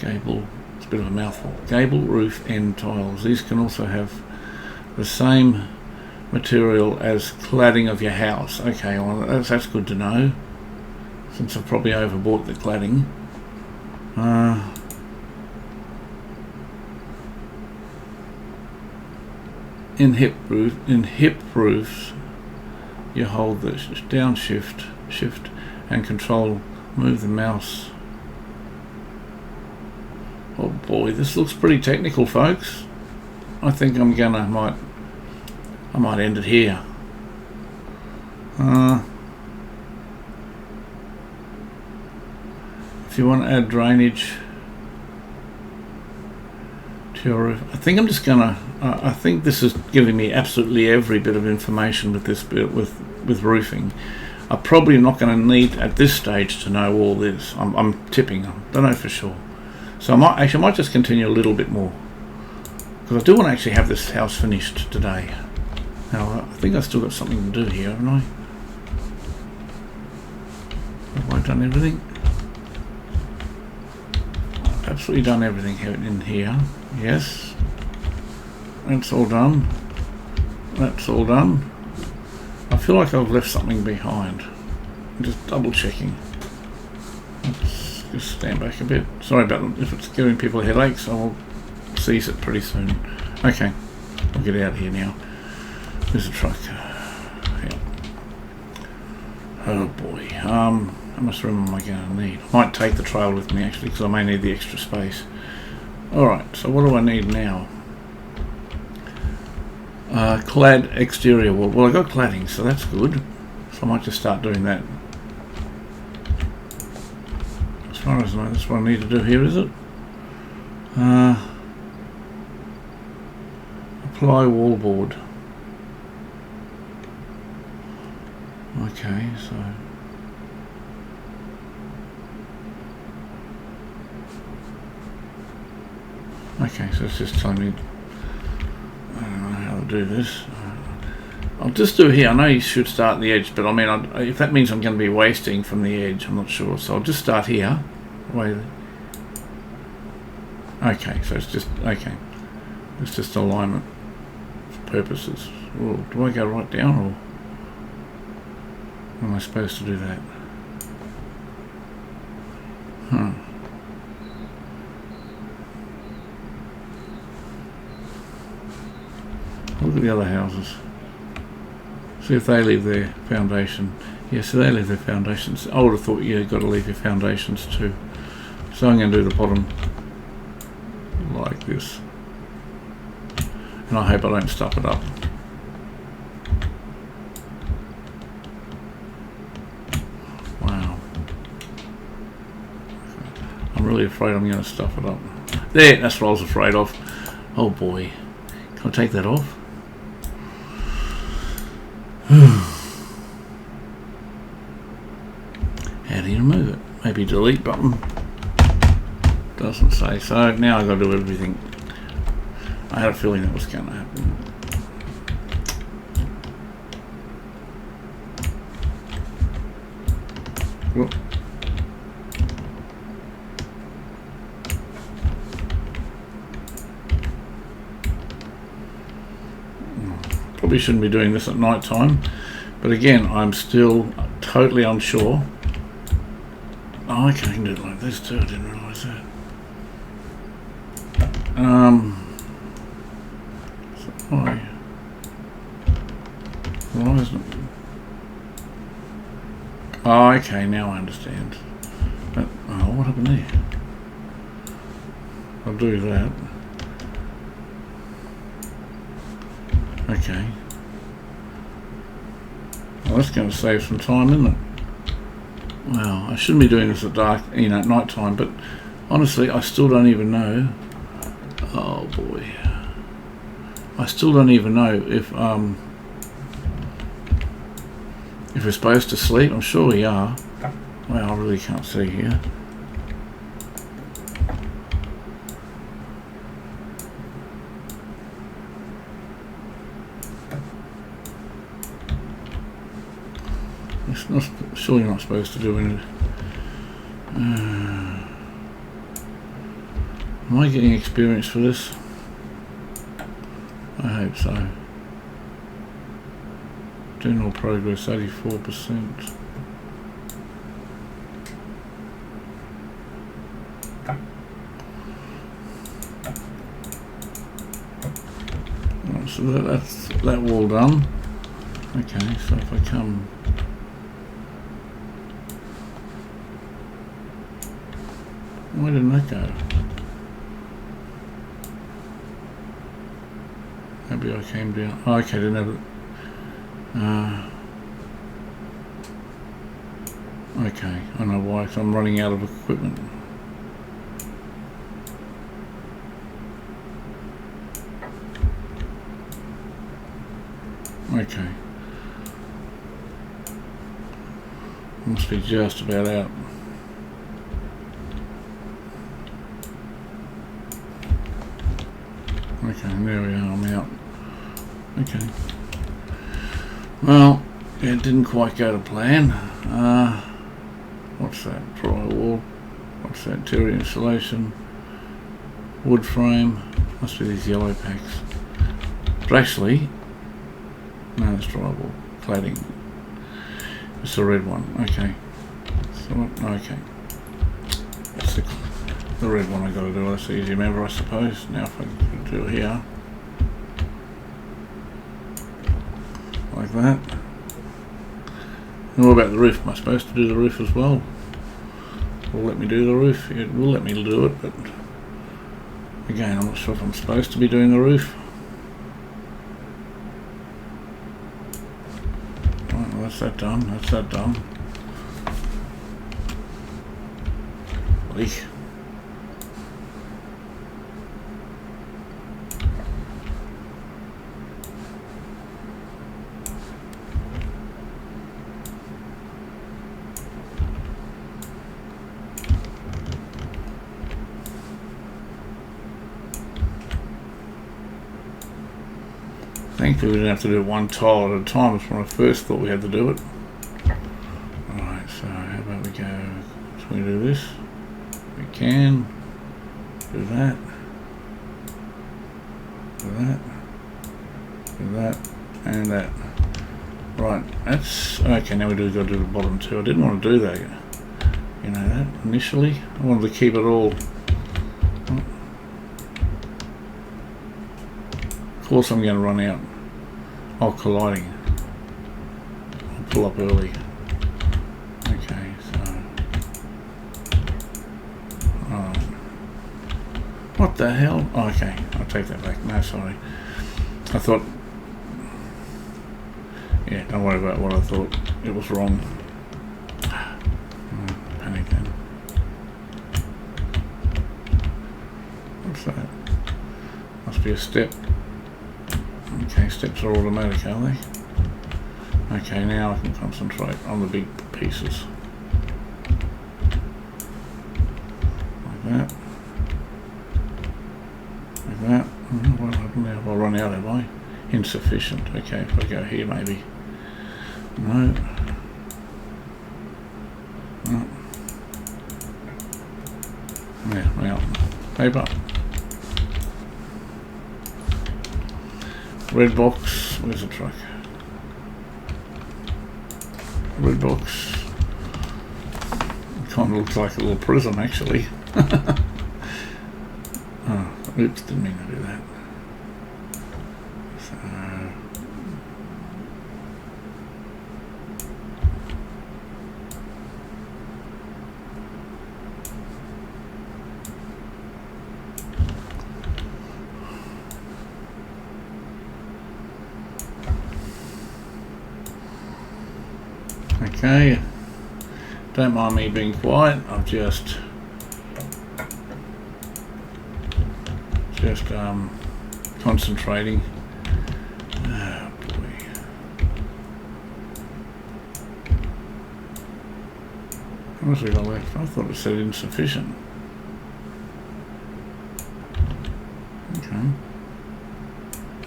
Gable, it's a bit of a mouthful. Gable roof end tiles. These can also have the same material as cladding of your house. Okay, well that's good to know, since I've probably overbought the cladding. In hip roofs, you hold the down shift and control, move the mouse. Oh boy, this looks pretty technical, folks. I think I might end it here. If you want to add drainage to your roof, I think I'm just gonna. I think this is giving me absolutely every bit of information with this bit with roofing. I'm probably not going to need at this stage to know all this. I'm tipping. I don't know for sure. So I might just continue a little bit more, because I do want to actually have this house finished today. Now I think I've still got something to do here, haven't I? Have I done everything? I've absolutely done everything in here. Yes. That's all done. That's all done. I feel like I've left something behind. I'm just double checking. Let's just stand back a bit. Sorry about if it's giving people headaches. I'll cease it pretty soon. Okay, I'll get out of here now. There's a truck. Yeah. Oh boy. How much room am I going to need? I might take the trail with me actually, because I may need the extra space. Alright, so what do I need now? Clad exterior wall. Well, I got cladding, so that's good. So I might just start doing that. As far as I know, that's what I need to do here, is it? Apply wallboard. Okay, so it's just telling me I don't know how to do this. I'll just do here. I know you should start at the edge, but I mean, if that means I'm going to be wasting from the edge, I'm not sure. So I'll just start here. Okay, so it's just It's just alignment for purposes. Well, do I go right down, or am I supposed to do that? Look at the other houses. See if they leave their foundation. Yes, so they leave their foundations. I would have thought you've got to leave your foundations too. So I'm going to do the bottom like this. And I hope I don't stuff it up. Wow. I'm really afraid I'm going to stuff it up. There, that's what I was afraid of. Oh boy. Can I take that off? How do you remove it? Maybe delete button. Doesn't say. So now I've got to do everything. I had a feeling that was going to happen. Whoop. Probably shouldn't be doing this at night time, but again, I'm still totally unsure. Oh, okay, I can do it like this too. I didn't realise that. Why isn't it? Oh, okay, now I understand. But, oh, what happened there? I'll do that. Okay. Well, that's going to save some time, isn't it? Well, I shouldn't be doing this at dark, at night time, but honestly, I still don't even know. Oh boy. I still don't even know if we're supposed to sleep. I'm sure we are. Well, I really can't see here. It's not, surely not supposed to do anything. Am I getting experience for this? I hope so. General progress 84%. Right, so that's that wall done. Okay, so if I come, why didn't that go? Maybe I came down. Oh, okay, didn't have it. Okay, I know why. So I'm running out of equipment. Okay. Must be just about out. Okay, there we are, I'm out. Okay. Well, it didn't quite go to plan. What's that? Drywall. What's that? Terry insulation. Wood frame. Must be these yellow packs. But actually, no, it's drywall. Cladding. It's the red one. Okay. So, okay. That's the red one I got to do. That's easy to remember, I suppose. Now if I can do it here. Like that. And what about the roof? Am I supposed to do the roof as well? Will let me do the roof? It will let me do it, but again, I'm not sure if I'm supposed to be doing the roof. Right, well, that's that done. That's that done. Eek. Thankfully we didn't have to do one tile at a time. That's when I first thought we had to do it. Alright, so how about we go, so we do this, we can, do that, do that, do that, and that. Right, that's, okay, now we do got to do the bottom two. I didn't want to do that, you know that, initially. I wanted to keep it all. Of course I'm going to run out. Oh, colliding. I'll pull up early. Okay, so... what the hell? Oh, okay, I'll take that back. No, sorry. I thought... yeah, don't worry about what I thought. It was wrong. Panic then. What's that? Must be a step. Okay, steps are automatic, are they? Okay, now I can concentrate on the big pieces. Like that. Like that. What happened now? I'll run out, have I? Insufficient. Okay, if I go here maybe. No. No. Yeah, well. Paper. Red box, where's the truck? Red box. It kind of looks like a little prism actually. Oh, oops, didn't mean to do that. So, okay, don't mind me being quiet, I'm just concentrating. Oh boy. How much have we got left? I thought it said insufficient. Okay.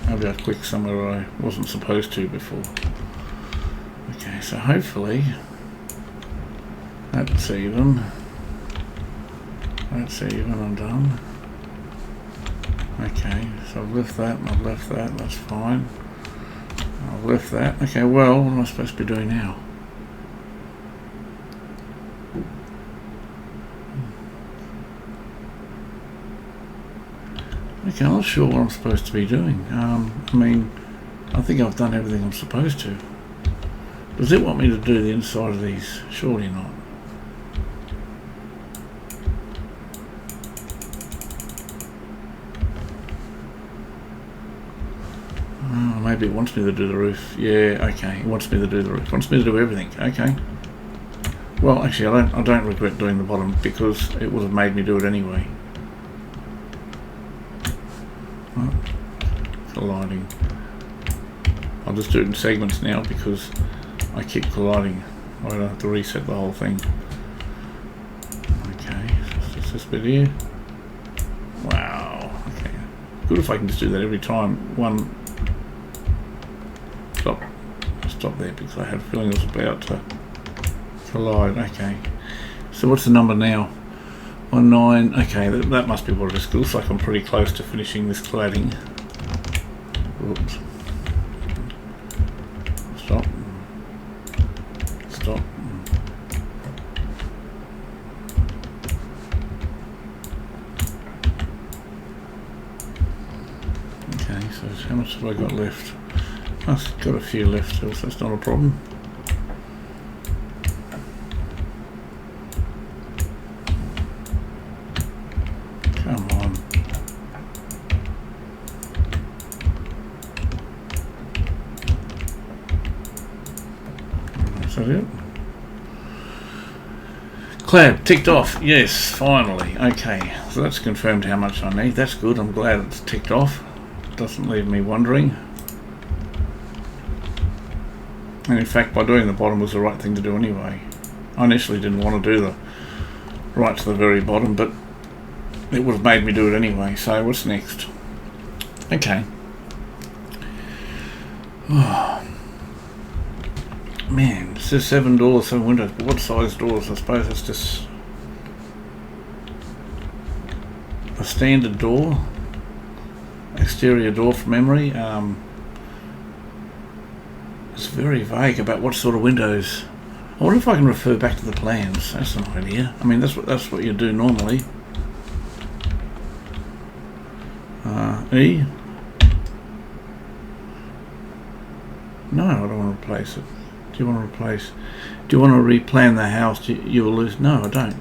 Maybe I clicked somewhere I wasn't supposed to before. Okay, so hopefully that's even. That's even, I'm done. Okay, so I've left that and I've left that, that's fine. I've left that. Okay, well, what am I supposed to be doing now? Okay, I'm not sure what I'm supposed to be doing. I mean, I think I've done everything I'm supposed to. Does it want me to do the inside of these? Surely not. Oh, maybe it wants me to do the roof. Yeah, okay, it wants me to do the roof. It wants me to do everything. Okay. Well, actually, I don't regret doing the bottom because it would have made me do it anyway. Oh, colliding. I'll just do it in segments now because I keep colliding. I don't have to reset the whole thing. Okay, so it's just this bit here. Wow. Okay. Good if I can just do that every time. One. Stop there because I had a feeling it was about to collide. Okay. So what's the number now? 19. Okay, that must be what it is. Looks like I'm pretty close to finishing this cladding. Oops. Stop. Stop. Okay, so how much have I got left? I've got a few left, so that's not a problem. Come on. Is that it? Clad, ticked off. Yes, finally. Okay, so that's confirmed how much I need. That's good. I'm glad it's ticked off. Doesn't leave me wondering. And in fact, by doing the bottom was the right thing to do anyway. I initially didn't want to do the right to the very bottom, but it would have made me do it anyway. So what's next? Okay. Oh. Man, it says 7 doors, 7 windows. But what size doors? I suppose it's just a standard door. Exterior door from memory. It's very vague about what sort of windows. I wonder if I can refer back to the plans. That's an idea. I mean, that's what you do normally. E. No, I don't want to replace it. Do you want to replace? Do you want to replan the house? You will lose. No, I don't.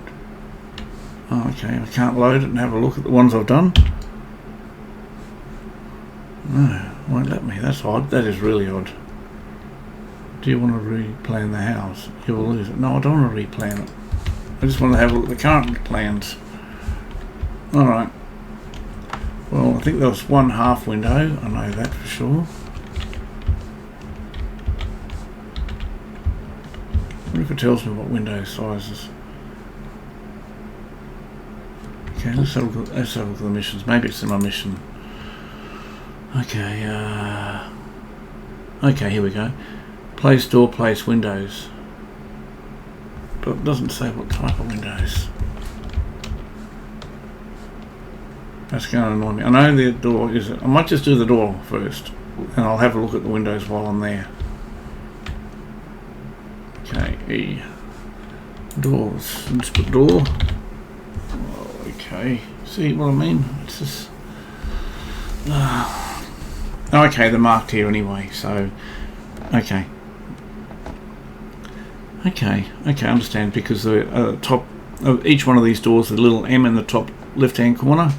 Oh, okay, I can't load it and have a look at the ones I've done. No, won't let me. That's odd. That is really odd. Do you want to replan the house? You will lose it. No, I don't want to replan it. I just want to have a look at the current plans. Alright. Well, I think there was one half window. I know that for sure. I wonder if it tells me what window sizes. Okay, let's have a look at the missions. Maybe it's in my mission. Okay, okay, here we go. Place door, place windows. But it doesn't say what type of windows. That's going to annoy me. I know the door is... I might just do the door first. And I'll have a look at the windows while I'm there. Okay, E. Doors. Let's put door. Oh, okay. See what I mean? It's just... okay, they're marked here anyway, so... Okay. Okay, I understand, because the top of each one of these doors, the little M in the top left-hand corner,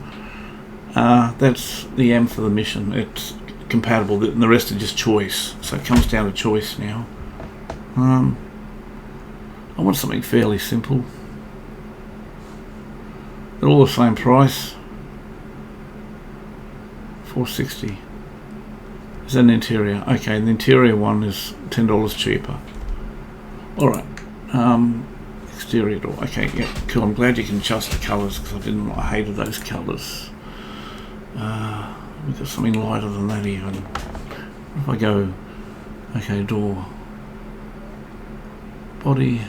that's the M for the mission. It's compatible, and the rest are just choice. So it comes down to choice now. I want something fairly simple. They're all the same price. $4.60. Is that an interior? Okay, the interior one is $10 cheaper. Alright, exterior door. Okay, yeah, cool. I'm glad you can adjust the colours, because I hated those colours. We've got something lighter than that even. If I go, okay, door, body,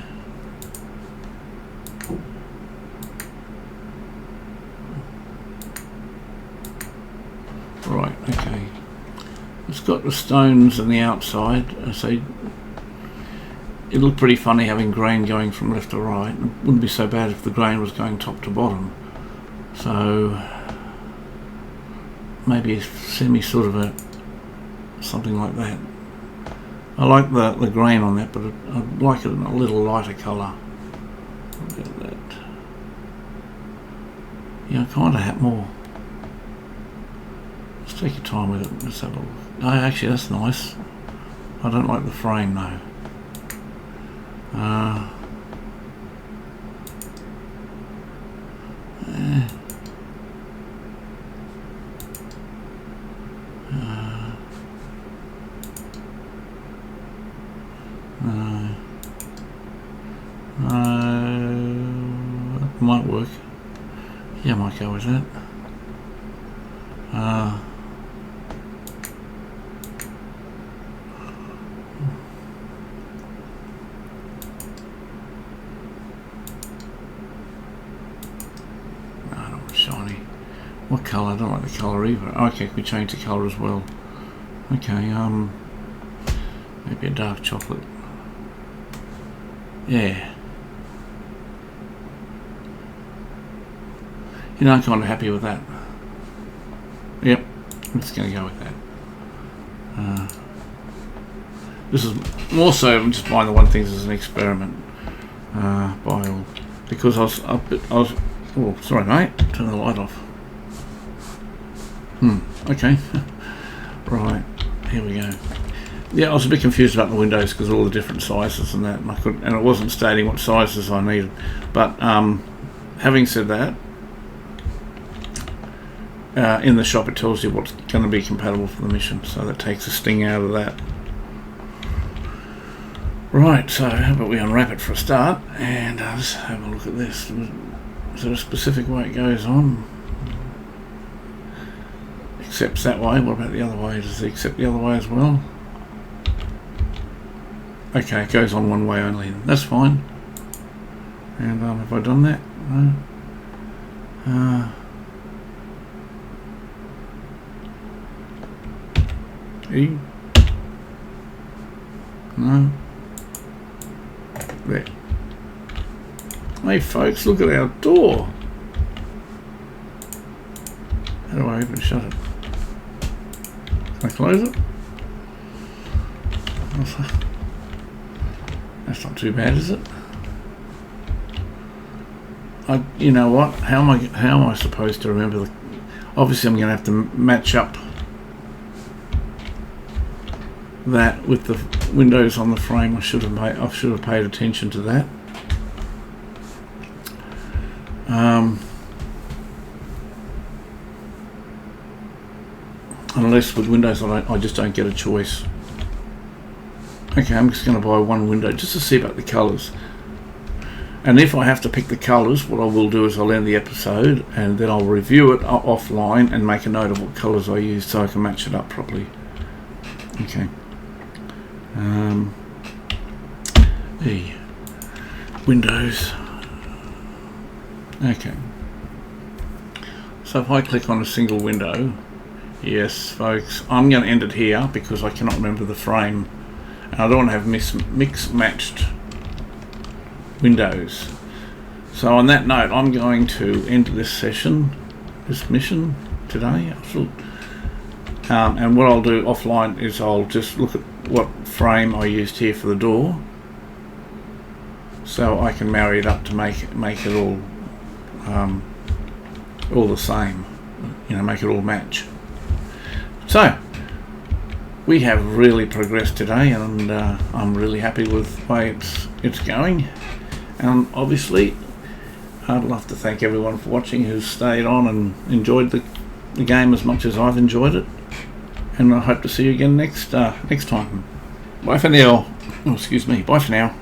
Okay. It's got the stones on the outside, so it looked pretty funny having grain going from left to right. It wouldn't be so bad if the grain was going top to bottom. So maybe a semi sort of a something like that. I like the grain on that, but I'd like it in a little lighter colour. Look at that. Yeah, I kind of have more. Let's take your time with it. Let's have a look. Oh, actually, that's nice. I don't like the frame though. Might work. Yeah, I might go with that. Shiny. What colour? I don't like the colour either. Okay, we change the colour as well. Okay, maybe a dark chocolate. Yeah. You know, I'm kind of happy with that. Yep, I'm just going to go with that. This is more so, I'm just buying the one thing as an experiment. Because I was. Oh, sorry, mate. Turn the light off. Okay. Right. Here we go. Yeah, I was a bit confused about the windows because of all the different sizes and that, and it wasn't stating what sizes I needed. But having said that, in the shop it tells you what's going to be compatible for the mission, so that takes the sting out of that. Right. So how about we unwrap it for a start, and let's have a look at this. Is there a specific way it goes on? Accepts that way. What about the other way? Does it accept the other way as well? Okay, it goes on one way only. That's fine. And have I done that? No. E? No. There. Hey folks, look at our door. How do I even shut it? Can I close it? That's not too bad, is it? You know what? How am I supposed to remember obviously I'm going to have to match up that with the windows on the frame. I should have paid attention to that. Unless with windows I just don't get a choice. Okay, I'm just going to buy one window just to see about the colours. And if I have to pick the colours, what I will do is I'll end the episode and then I'll review it offline and make a note of what colours I used so I can match it up properly. Okay. The windows. Okay. So if I click on a single window, yes folks, I'm going to end it here because I cannot remember the frame and I don't want to have mix matched windows. So on that note, I'm going to end this mission today. And what I'll do offline is I'll just look at what frame I used here for the door so I can marry it up to make it all the same, make it all match. So we have really progressed today, and I'm really happy with the way it's going. And obviously I'd love to thank everyone for watching who's stayed on and enjoyed the game as much as I've enjoyed it, and I hope to see you again next time. Bye for now. Oh, excuse me. Bye for now.